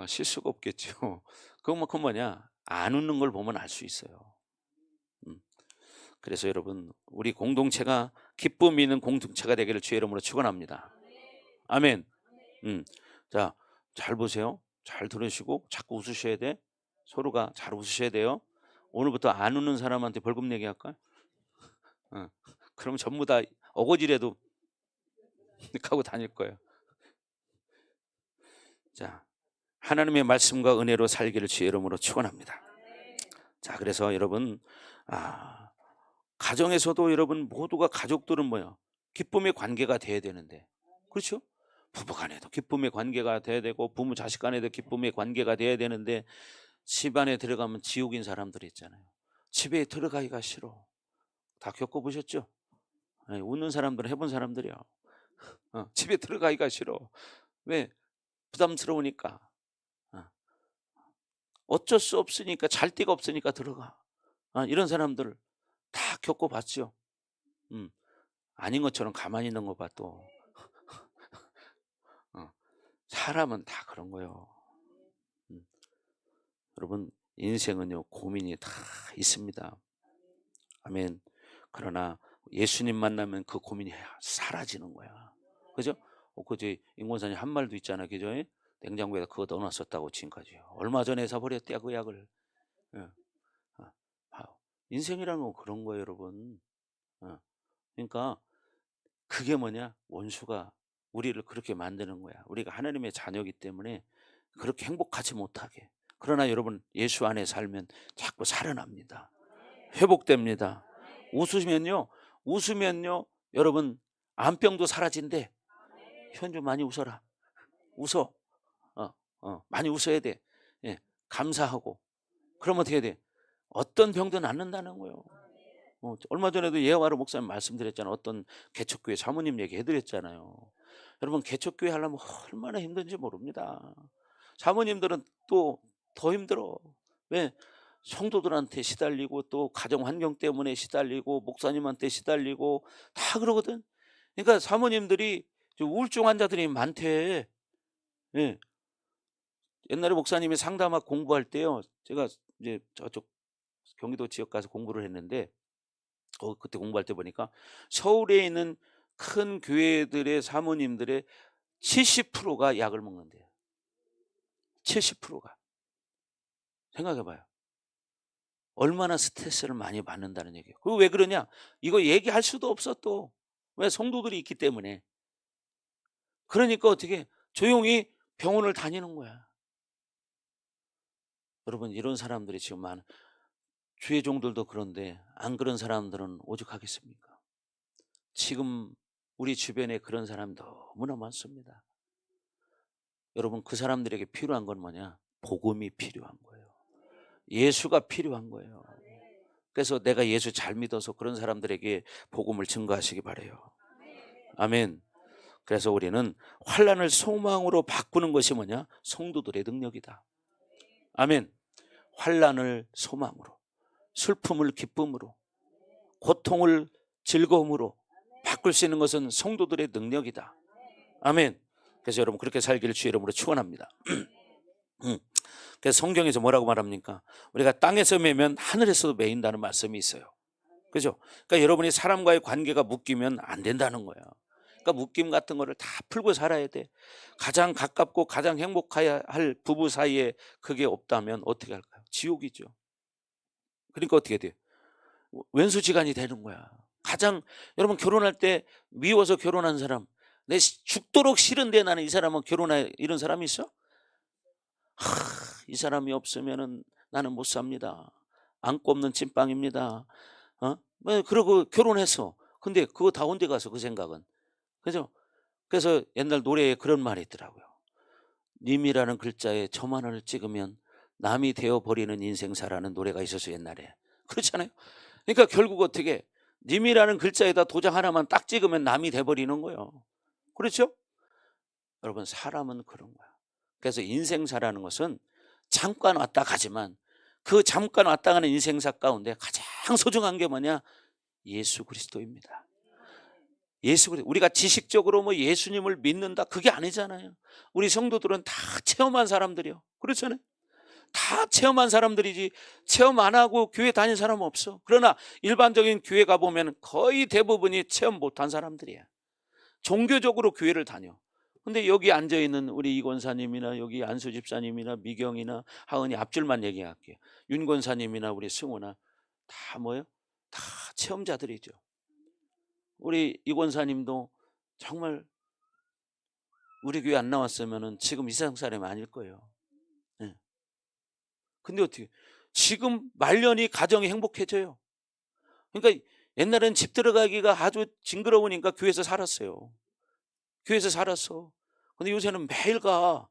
쉴 수가 없겠죠. 그만큼 뭐냐 안 웃는 걸 보면 알 수 있어요. 그래서 여러분 우리 공동체가 기쁨이 있는 공동체가 되기를 주의 이름으로 축원합니다. 아멘. 자, 잘 보세요. 잘 들으시고 자꾸 웃으셔야 돼. 서로가 잘 웃으셔야 돼요. 오늘부터 안 웃는 사람한테 벌금 내기 할까? 그럼 전부 다 어거지라도 하고 다닐 거예요. 자, 하나님의 말씀과 은혜로 살기를 주의 이름으로 축원합니다. 자, 그래서 여러분 가정에서도 여러분 모두가 가족들은 뭐야? 기쁨의 관계가 돼야 되는데, 그렇죠? 부부 간에도 기쁨의 관계가 돼야 되고 부모 자식 간에도 기쁨의 관계가 돼야 되는데 집안에 들어가면 지옥인 사람들이 있잖아요. 집에 들어가기가 싫어. 다 겪어보셨죠? 네, 웃는 사람들은 해본 사람들이야. 집에 들어가기가 싫어. 왜? 부담스러우니까. 어쩔 수 없으니까, 잘 데가 없으니까 들어가. 이런 사람들 다 겪어봤죠. 음. 아닌 것처럼 가만히 있는 거 봐 또. 어. 사람은 다 그런 거예요. 음. 여러분, 인생은요, 고민이 다 있습니다. 아멘. 그러나 예수님 만나면 그 고민이 사라지는 거야. 그죠? 그제 인권사님 한 말도 있잖아. 그죠? 냉장고에다 그거 넣어놨었다고 지금까지. 얼마 전에 사버렸대요, 그 약을. 예. 봐요. 인생이라는 건 그런 거예요, 여러분. 그러니까 그게 뭐냐? 원수가 우리를 그렇게 만드는 거야. 우리가 하나님의 자녀이기 때문에 그렇게 행복하지 못하게. 그러나 여러분, 예수 안에 살면 자꾸 살아납니다. 회복됩니다. 웃으면요, 여러분, 암병도 사라진대. 현주 많이 웃어라. 웃어. 많이 웃어야 돼. 예, 감사하고. 그러면 어떻게 돼? 어떤 병도 낫는다는 거예요. 얼마 전에도 예화로 목사님 말씀드렸잖아요. 어떤 개척교회 사모님 얘기 해드렸잖아요. 여러분, 개척교회 하려면 얼마나 힘든지 모릅니다. 사모님들은 또 더 힘들어. 왜? 성도들한테 시달리고 또 가정 환경 때문에 시달리고 목사님한테 시달리고 다 그러거든. 그러니까 사모님들이 우울증 환자들이 많대. 예. 옛날에 목사님이 상담학 공부할 때요, 제가 이제 저쪽 경기도 지역 가서 공부를 했는데, 그때 공부할 때 보니까 서울에 있는 큰 교회들의 사모님들의 70%가 약을 먹는데요. 70%가. 생각해 봐요. 얼마나 스트레스를 많이 받는다는 얘기예요. 그리고 왜 그러냐? 이거 얘기할 수도 없어 또. 왜? 성도들이 있기 때문에. 그러니까 어떻게 조용히 병원을 다니는 거야. 여러분, 이런 사람들이 지금 많은, 주의 종들도 그런데 안 그런 사람들은 오죽하겠습니까? 지금 우리 주변에 그런 사람 너무나 많습니다. 여러분, 그 사람들에게 필요한 건 뭐냐? 복음이 필요한 거예요. 예수가 필요한 거예요. 그래서 내가 예수 잘 믿어서 그런 사람들에게 복음을 증거하시기 바라요. 아멘. 그래서 우리는 환난을 소망으로 바꾸는 것이 뭐냐? 성도들의 능력이다. 아멘. 환난을 소망으로, 슬픔을 기쁨으로, 고통을 즐거움으로 바꿀 수 있는 것은 성도들의 능력이다. 아멘. 그래서 여러분, 그렇게 살기를 주의 이름으로 축원합니다. 그래서 성경에서 뭐라고 말합니까? 우리가 땅에서 매면 하늘에서도 매인다는 말씀이 있어요. 그죠? 그러니까 여러분이 사람과의 관계가 묶이면 안 된다는 거야. 그러니까 묶임 같은 거를 다 풀고 살아야 돼. 가장 가깝고 가장 행복해야 할 부부 사이에 그게 없다면 어떻게 할까요? 지옥이죠. 그러니까 어떻게 돼요? 왼수지간이 되는 거야. 가장, 여러분, 결혼할 때 미워서 결혼한 사람, 내 죽도록 싫은데 나는 이 사람은 결혼해, 이런 사람이 있어? 이 사람이 없으면은 나는 못 삽니다. 안고 없는 찐빵입니다. 그러고 결혼했어. 근데 그거 다 언제 가서 그 생각은. 그죠? 그래서 옛날 노래에 그런 말이 있더라고요. 님이라는 글자에 점 하나를 찍으면 남이 되어버리는 인생사라는 노래가 있었어요, 옛날에. 그렇잖아요. 그러니까 결국 어떻게, 님이라는 글자에다 도장 하나만 딱 찍으면 남이 돼버리는 거예요. 그렇죠? 여러분, 사람은 그런 거야. 그래서 인생사라는 것은 잠깐 왔다 가지만 그 잠깐 왔다 가는 인생사 가운데 가장 소중한 게 뭐냐? 예수 그리스도입니다. 예수 그리스도. 우리가 지식적으로 뭐 예수님을 믿는다, 그게 아니잖아요. 우리 성도들은 다 체험한 사람들이요. 그렇잖아요. 다 체험한 사람들이지 체험 안 하고 교회 다닌 사람은 없어. 그러나 일반적인 교회 가보면 거의 대부분이 체험 못한 사람들이야. 종교적으로 교회를 다녀. 근데 여기 앉아있는 우리 이권사님이나 여기 안수 집사님이나 미경이나 하은이 앞줄만 얘기할게요. 윤 권사님이나 우리 승호나 다 뭐예요? 다 체험자들이죠. 우리 이권사님도 정말 우리 교회 안 나왔으면 지금 이 세상 사람이 아닐 거예요. 네. 근데 어떻게 지금 말년이 가정이 행복해져요. 그러니까 옛날엔 집 들어가기가 아주 징그러우니까 교회에서 살았어요. 교회에서 살았어. 근데 요새는 매일 가.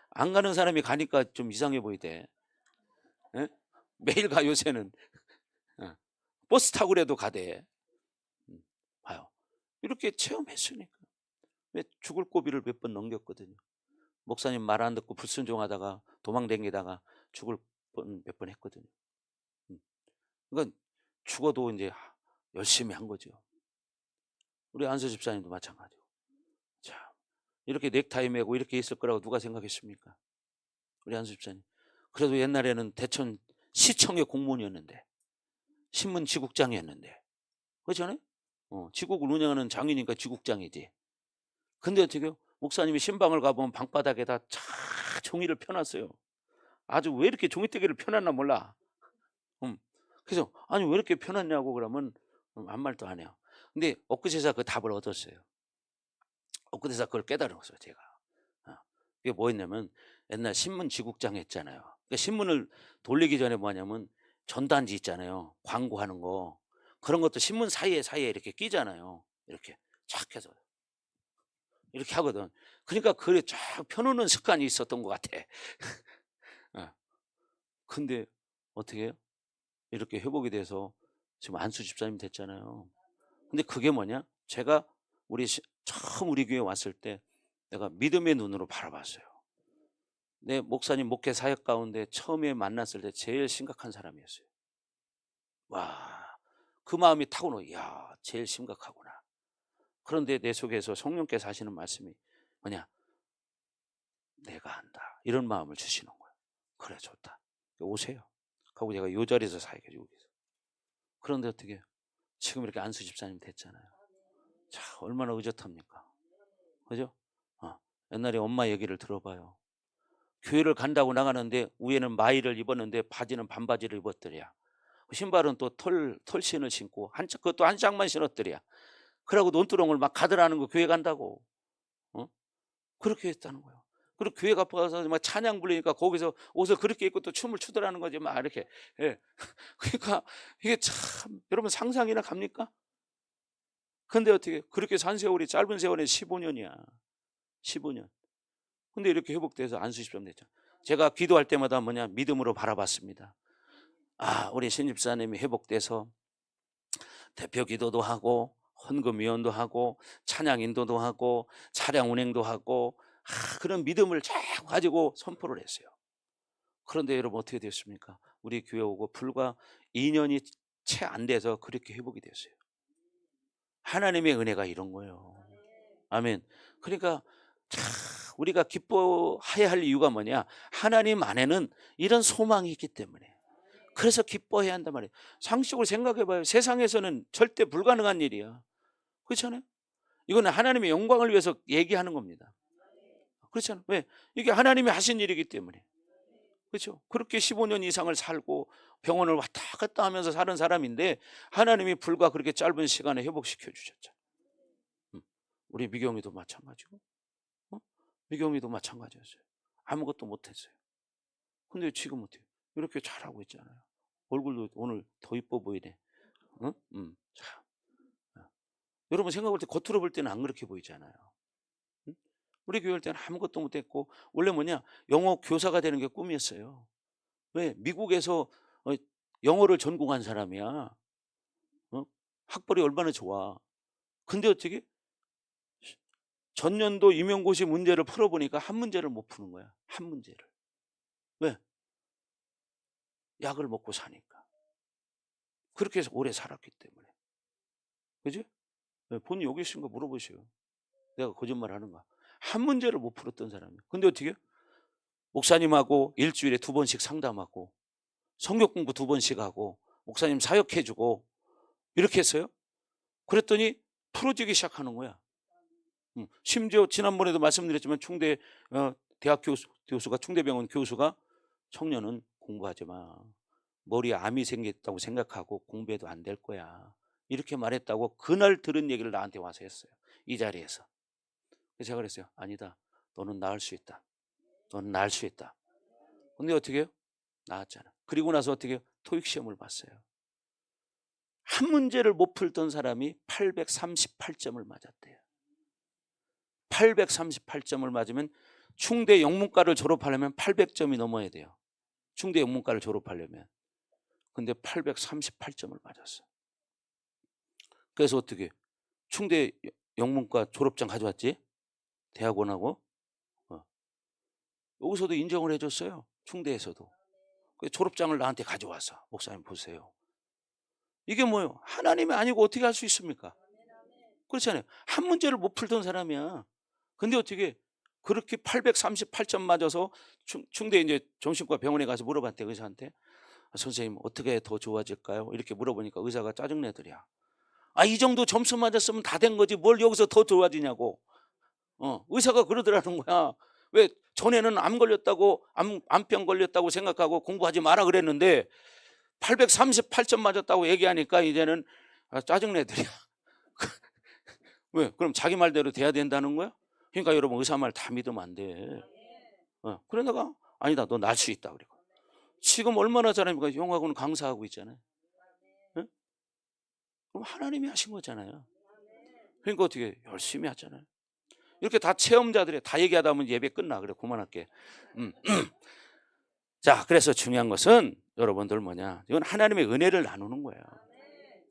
안 가는 사람이 가니까 좀 이상해 보이대. 에? 매일 가 요새는. 버스 타고 그래도 가대. 봐요. 이렇게 체험했으니까. 왜 죽을 고비를 몇 번 넘겼거든요. 목사님 말 안 듣고 불순종하다가 도망다니다가 죽을 뻔 몇 번 했거든요. 그러니까 죽어도 이제 열심히 한 거죠. 우리 안수 집사님도 마찬가지고. 참 이렇게 넥타이 매고 이렇게 있을 거라고 누가 생각했습니까? 우리 안수 집사님. 그래도 옛날에는 대천 시청의 공무원이었는데 신문 지국장이었는데 그렇잖아요. 지국을 운영하는 장이니까 지국장이지. 근데 어떻게 목사님이 신방을 가보면 방바닥에다 종이를 펴놨어요. 아주 왜 이렇게 종이떼기를 펴놨나 몰라. 그래서 아니 왜 이렇게 펴놨냐고 그러면 아무 말도 안 해요. 근데 엊그제서 그 답을 얻었어요. 엊그제서 그걸 깨달았어요 제가. 이게 뭐였냐면 옛날 신문 지국장 했잖아요. 그러니까 신문을 돌리기 전에 뭐냐면 전단지 있잖아요. 광고하는 거. 그런 것도 신문 사이에 이렇게 끼잖아요. 이렇게 쫙 해서 이렇게 하거든. 그러니까 글에 쫙 펴놓는 습관이 있었던 것 같아. 근데 어떻게 해요? 이렇게 회복이 돼서 지금 안수 집사님 됐잖아요. 근데 그게 뭐냐? 제가 처음 우리 교회 왔을 때 내가 믿음의 눈으로 바라봤어요. 내 목사님 목회 사역 가운데 처음에 만났을 때 제일 심각한 사람이었어요. 와, 그 마음이 타고나, 야, 제일 심각하구나. 그런데 내 속에서 성령께서 하시는 말씀이 뭐냐? 내가 한다. 이런 마음을 주시는 거예요. 그래, 좋다. 오세요. 하고 제가 이 자리에서 사역해주고 계세요. 그런데 어떻게 지금 이렇게 안수 집사님 됐잖아요. 자, 얼마나 의젓합니까? 그죠? 옛날에 엄마 얘기를 들어봐요. 교회를 간다고 나가는데 위에는 마이를 입었는데 바지는 반바지를 입었더랴. 신발은 또 털신을 신고 그것도 한 짝만 신었더랴. 그러고 논두렁을 막 가더라는 거 교회 간다고. 그렇게 했다는 거예요. 그리고 교회 가서 막 찬양 부르니까 거기서 옷을 그렇게 입고 또 춤을 추더라는 거지 막 이렇게. 예. 그러니까 이게 참 여러분 상상이나 갑니까? 근데 어떻게 그렇게 산 세월이 짧은 세월에 15년이야. 15년. 근데 이렇게 회복돼서 안수 집사님 됐죠. 제가 기도할 때마다 뭐냐 믿음으로 바라봤습니다. 우리 신집사님이 회복돼서 대표 기도도 하고 헌금위원도 하고 찬양 인도도 하고 차량 운행도 하고 그런 믿음을 쫙 가지고 선포를 했어요. 그런데 여러분 어떻게 됐습니까? 우리 교회 오고 불과 2년이 채 안 돼서 그렇게 회복이 됐어요. 하나님의 은혜가 이런 거예요. 아멘. 그러니까 우리가 기뻐해야 할 이유가 뭐냐? 하나님 안에는 이런 소망이 있기 때문에. 그래서 기뻐해야 한단 말이에요. 상식으로 생각해봐요. 세상에서는 절대 불가능한 일이야. 그렇잖아요. 이거는 하나님의 영광을 위해서 얘기하는 겁니다. 그렇잖아요. 왜? 이게 하나님이 하신 일이기 때문에. 그렇죠. 그렇게 15년 이상을 살고 병원을 왔다 갔다 하면서 사는 사람인데 하나님이 불과 그렇게 짧은 시간에 회복시켜 주셨죠. 우리 미경이도 마찬가지고. 미경이도 마찬가지였어요. 아무것도 못했어요. 근데 지금 어때요? 이렇게 잘하고 있잖아요. 얼굴도 오늘 더 이뻐 보이네. 참. 여러분 생각할 때 겉으로 볼 때는 안 그렇게 보이잖아요. 우리 교회 할 때는 아무것도 못했고 원래 뭐냐 영어 교사가 되는 게 꿈이었어요. 왜? 미국에서 영어를 전공한 사람이야. 학벌이 얼마나 좋아. 근데 어떻게 전년도 임용고시 문제를 풀어보니까 한 문제를 못 푸는 거야. 한 문제를. 왜? 약을 먹고 사니까. 그렇게 해서 오래 살았기 때문에. 그지? 본인 여기 있으신 거 물어보세요. 내가 거짓말 하는가. 한 문제를 못 풀었던 사람이에요. 근데 어떻게 목사님하고 일주일에 2번씩 상담하고 성경 공부 2번씩 하고 목사님 사역해주고 이렇게 했어요. 그랬더니 풀어지기 시작하는 거야. 심지어 지난번에도 말씀드렸지만 충대 대학 교수가 충대병원 교수가 청년은 공부하지 마. 머리에 암이 생겼다고 생각하고 공부해도 안 될 거야. 이렇게 말했다고 그날 들은 얘기를 나한테 와서 했어요. 이 자리에서. 그래서 제가 그랬어요. 아니다. 너는 나을 수 있다. 너는 나을 수 있다. 근데 어떻게 해요? 나았잖아. 그리고 나서 어떻게 해요? 토익 시험을 봤어요. 한 문제를 못 풀던 사람이 838점을 맞았대요. 838점을 맞으면 충대 영문과를 졸업하려면 800점이 넘어야 돼요. 충대 영문과를 졸업하려면. 근데 838점을 맞았어요. 그래서 어떻게 충대 영문과 졸업장 가져왔지? 대학원하고. 여기서도 인정을 해줬어요. 충대에서도. 그 졸업장을 나한테 가져와서 목사님 보세요. 이게 뭐예요? 하나님이 아니고 어떻게 할 수 있습니까? 그렇잖아요. 한 문제를 못 풀던 사람이야. 근데 어떻게 그렇게 838점 맞아서 충대 이제 정신과 병원에 가서 물어봤대, 의사한테. 선생님 어떻게 더 좋아질까요? 이렇게 물어보니까 의사가 짜증내더랴. 이 정도 점수 맞았으면 다 된 거지 뭘 여기서 더 좋아지냐고. 의사가 그러더라는 거야. 왜 전에는 암 걸렸다고 암병 걸렸다고 생각하고 공부하지 마라 그랬는데 838점 맞았다고 얘기하니까 이제는 짜증내더랴. 왜? 그럼 자기 말대로 돼야 된다는 거야? 그러니까 여러분 의사 말 다 믿으면 안 돼. 그러다가 아니다 너 날 수 있다 그리고 지금 얼마나 잘합니까? 영화고는 강사하고 있잖아요. 응? 그럼 하나님이 하신 거잖아요. 그러니까 어떻게 열심히 하잖아요. 이렇게 다 체험자들이 다 얘기하다 보면 예배 끝나. 그래 그만할게. 자, 그래서 중요한 것은 여러분들 뭐냐? 이건 하나님의 은혜를 나누는 거예요.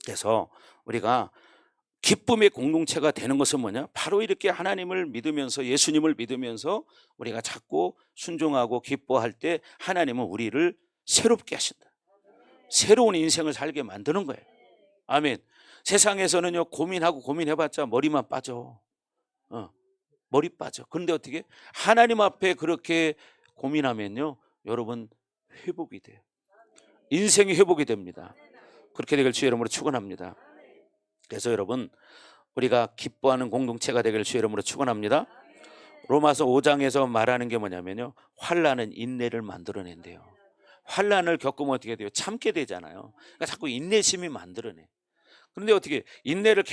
그래서 우리가 기쁨의 공동체가 되는 것은 뭐냐? 바로 이렇게 하나님을 믿으면서 예수님을 믿으면서 우리가 자꾸 순종하고 기뻐할 때 하나님은 우리를 새롭게 하신다. 새로운 인생을 살게 만드는 거예요. 아멘. 세상에서는요 고민하고 고민해봤자 머리만 빠져. 머리 빠져. 그런데 어떻게 하나님 앞에 그렇게 고민하면요 여러분 회복이 돼요. 인생이 회복이 됩니다. 그렇게 되길 주의 이름으로 축원합니다. 그래서 여러분 우리가 기뻐하는 공동체가 되기를 주의 이름으로 축원합니다. 로마서 5장에서 말하는 게 뭐냐면요 환난은 인내를 만들어낸대요. 환난을 겪으면 어떻게 돼요? 참게 되잖아요. 그러니까 자꾸 인내심이 만들어내. 그런데 어떻게 인내를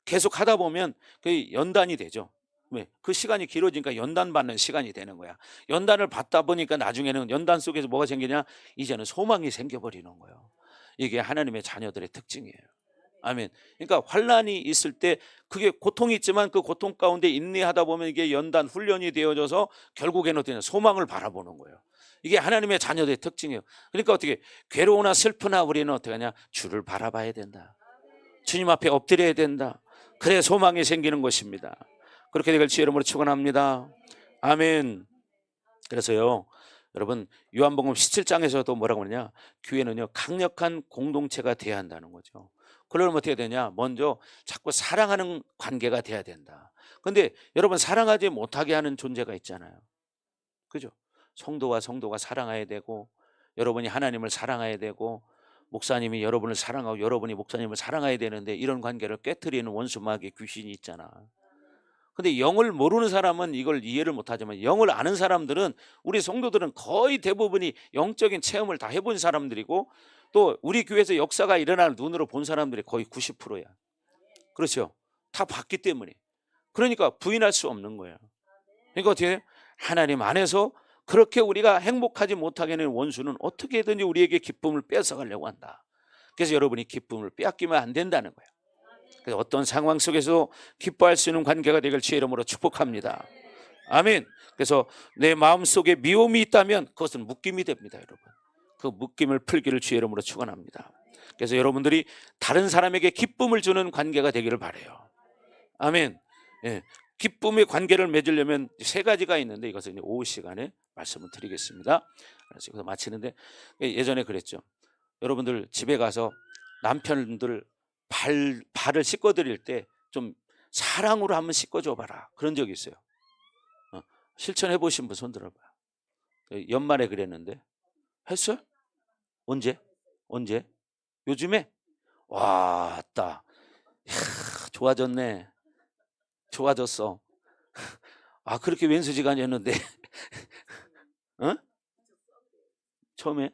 계속 하다 보면 그 연단이 되죠. 왜? 그 시간이 길어지니까 연단 받는 시간이 되는 거야. 연단을 받다 보니까 나중에는 연단 속에서 뭐가 생기냐? 이제는 소망이 생겨버리는 거예요. 이게 하나님의 자녀들의 특징이에요. 아멘. 그러니까 환난이 있을 때 그게 고통이 있지만 그 고통 가운데 인내하다 보면 이게 연단 훈련이 되어져서 결국에는 어떻게 소망을 바라보는 거예요. 이게 하나님의 자녀들의 특징이에요. 그러니까 어떻게 괴로우나 슬프나 우리는 어떻게 하냐? 주를 바라봐야 된다. 주님 앞에 엎드려야 된다. 그래 소망이 생기는 것입니다. 그렇게 되길 주의 이름으로 축원합니다. 아멘. 그래서요 여러분 요한복음 17장에서도 뭐라고 하느냐? 교회는요 강력한 공동체가 돼야 한다는 거죠. 그러면 어떻게 되냐? 먼저 자꾸 사랑하는 관계가 돼야 된다. 그런데 여러분 사랑하지 못하게 하는 존재가 있잖아요. 그죠? 성도와 성도가 사랑해야 되고 여러분이 하나님을 사랑해야 되고 목사님이 여러분을 사랑하고 여러분이 목사님을 사랑해야 되는데 이런 관계를 깨트리는 원수 마귀의 귀신이 있잖아. 근데 영을 모르는 사람은 이걸 이해를 못하지만 영을 아는 사람들은 우리 성도들은 거의 대부분이 영적인 체험을 다 해본 사람들이고 또 우리 교회에서 역사가 일어나는 눈으로 본 사람들이 거의 90%야. 그렇죠? 다 봤기 때문에. 그러니까 부인할 수 없는 거예요. 그러니까 어떻게 하나님 안에서 그렇게 우리가 행복하지 못하게 하는 원수는 어떻게든지 우리에게 기쁨을 뺏어가려고 한다. 그래서 여러분이 기쁨을 빼앗기면 안 된다는 거예요. 그래서 어떤 상황 속에서 기뻐할 수 있는 관계가 되길 주의 이름으로 축복합니다. 아멘. 그래서 내 마음속에 미움이 있다면 그것은 묶임이 됩니다. 여러분 그 묶임을 풀기를 주의 이름으로 축원합니다. 그래서 여러분들이 다른 사람에게 기쁨을 주는 관계가 되기를 바라요. 아멘. 예. 기쁨의 관계를 맺으려면 세 가지가 있는데 이것은 오후 시간에 말씀을 드리겠습니다. 그래서 마치는데 예전에 그랬죠. 여러분들 집에 가서 남편들 발을 씻어드릴 때 좀 사랑으로 한번 씻어줘 봐라. 그런 적이 있어요. 실천해 보신 분 손 들어봐요. 연말에 그랬는데 했어요? 언제? 요즘에? 왔다. 좋아졌네. 좋아졌어. 그렇게 왼수지간이었는데 처음에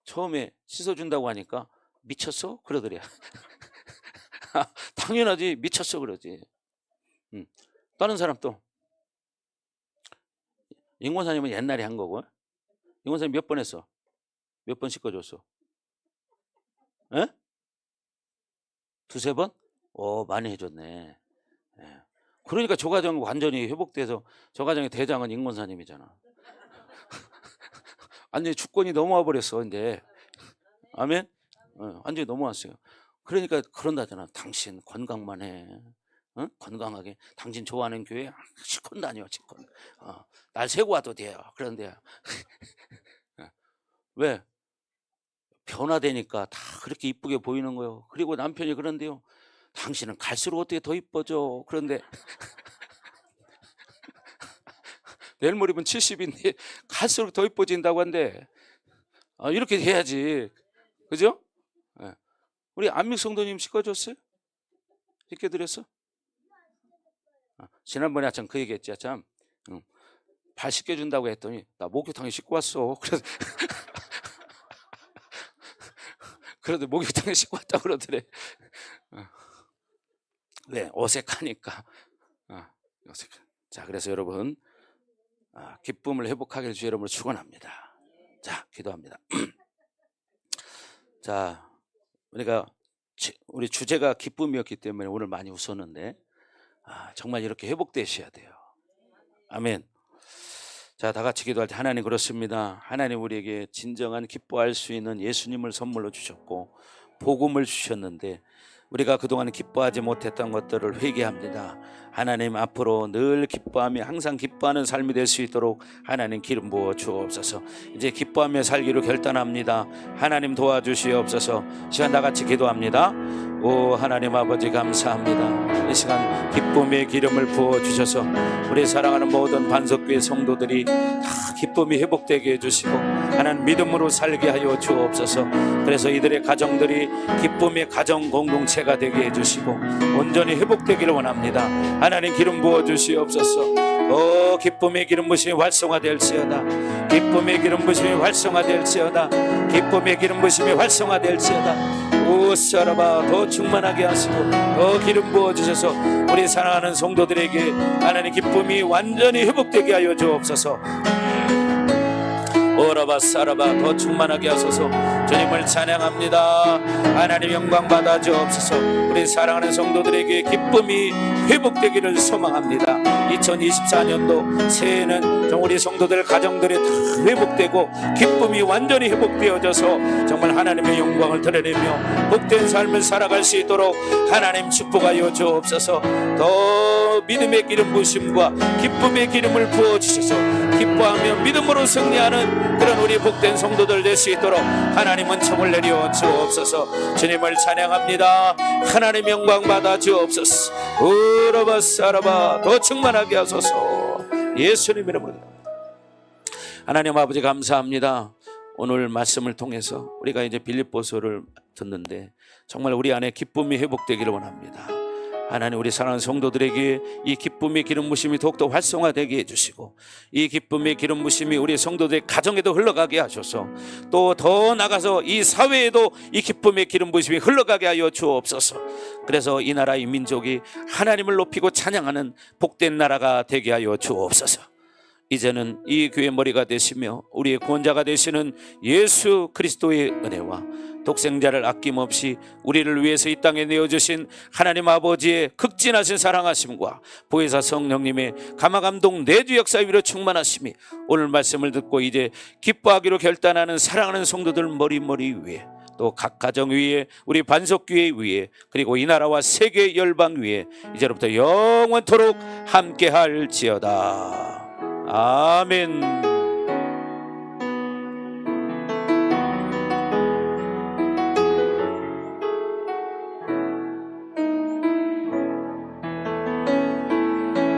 처음에 씻어준다고 하니까 미쳤어? 그러더래. 당연하지 미쳤어 그러지. 다른 사람 또 인권사님은 옛날에 한 거고 인권사님 몇 번 했어? 몇 번 씻어줬어? 에? 두세 번? 많이 해줬네. 예. 그러니까 저 가정 완전히 회복돼서 저 가정의 대장은 인권사님이잖아. 완전히 주권이 넘어와 버렸어 이제. 아멘. 완전히 넘어왔어요. 그러니까 그런다잖아. 당신 건강만 해. 건강하게 당신 좋아하는 교회 시콘 다녀 시콘. 날 세고 와도 돼요. 그런데 왜? 변화되니까 다 그렇게 이쁘게 보이는 거예요. 그리고 남편이 그런데요, 당신은 갈수록 어떻게 더 이뻐져. 그런데 내일 모레면 70인데 갈수록 더 이뻐진다고 한데 이렇게 해야지. 그죠? 우리 안믹 성도님 씻어줬어요? 씻겨드렸어? 지난번에 참 그 얘기했지. 참 발 씻겨준다고 했더니 나 목욕탕에 씻고 왔어. 그래도 목욕탕에 씻고 왔다고 그러더래. 왜? 어색하니까. 자, 그래서 여러분 기쁨을 회복하길 주 여러분을 축원합니다. 자, 기도합니다. 자, 우리 주제가 기쁨이었기 때문에 오늘 많이 웃었는데 정말 이렇게 회복되셔야 돼요. 아멘. 자, 다 같이 기도할 때 하나님 그렇습니다. 하나님 우리에게 진정한 기뻐할 수 있는 예수님을 선물로 주셨고 복음을 주셨는데 우리가 그동안 기뻐하지 못했던 것들을 회개합니다. 하나님 앞으로 늘 기뻐하며 항상 기뻐하는 삶이 될 수 있도록 하나님 기름 부어 주옵소서. 이제 기뻐하며 살기로 결단합니다. 하나님 도와주시옵소서. 시간 다 같이 기도합니다. 오 하나님 아버지 감사합니다. 이 시간 기쁨의 기름을 부어 주셔서 우리 사랑하는 모든 반석교회 성도들이 다 기쁨이 회복되게 해주시고 하나님 믿음으로 살게 하여 주옵소서. 그래서 이들의 가정들이 기쁨의 가정 공동체가 되게 해주시고 온전히 회복되기를 원합니다. 하나님 기름 부어 주시옵소서. 오 기쁨의 기름 부심이 활성화될지어다. 기쁨의 기름 부심이 활성화될지어다. 기쁨의 기름 부심이 활성화될지어다. 오 사라바 더 충만하게 하시고 더 기름 부어 주셔서 우리 사랑하는 성도들에게 하나님 기쁨이 완전히 회복되게 하여 주옵소서. 오라바 사라바 더 충만하게 하소서. 주님을 찬양합니다. 하나님 영광 받아 주옵소서. 우리 사랑하는 성도들에게 기쁨이 회복되기를 소망합니다. 2024년도 새해는 우리 성도들 가정들이 다 회복되고 기쁨이 완전히 회복되어져서 정말 하나님의 영광을 드러내며 복된 삶을 살아갈 수 있도록 하나님 축복하여 주옵소서. 더 믿음의 기름 부으심과 기쁨의 기름을 부어주셔서 기뻐하며 믿음으로 승리하는 그런 우리 복된 성도들 될 수 있도록 하나님 은총을 내려 주옵소서. 주님을 찬양합니다. 하나님 영광 받아 주옵소서. 우라바 사라바 더 충만하게 하소서. 예수님 이름으로. 하나님 아버지 감사합니다. 오늘 말씀을 통해서 우리가 이제 빌립보서를 듣는데 정말 우리 안에 기쁨이 회복되기를 원합니다. 하나님 우리 사랑하는 성도들에게 이 기쁨의 기름 부심이 더욱더 활성화되게 해주시고 이 기쁨의 기름 부심이 우리 성도들의 가정에도 흘러가게 하셔서 또 더 나가서 이 사회에도 이 기쁨의 기름 부심이 흘러가게 하여 주옵소서. 그래서 이 나라 이 민족이 하나님을 높이고 찬양하는 복된 나라가 되게 하여 주옵소서. 이제는 이 교회 머리가 되시며 우리의 구원자가 되시는 예수 그리스도의 은혜와 독생자를 아낌없이 우리를 위해서 이 땅에 내어주신 하나님 아버지의 극진하신 사랑하심과 보혜사 성령님의 감화감동 내주 역사 위로 충만하심이 오늘 말씀을 듣고 이제 기뻐하기로 결단하는 사랑하는 성도들 머리 위에 또 각 가정 위에 우리 반석교회 위에 그리고 이 나라와 세계 열방 위에 이제로부터 영원토록 함께할지어다. 아멘.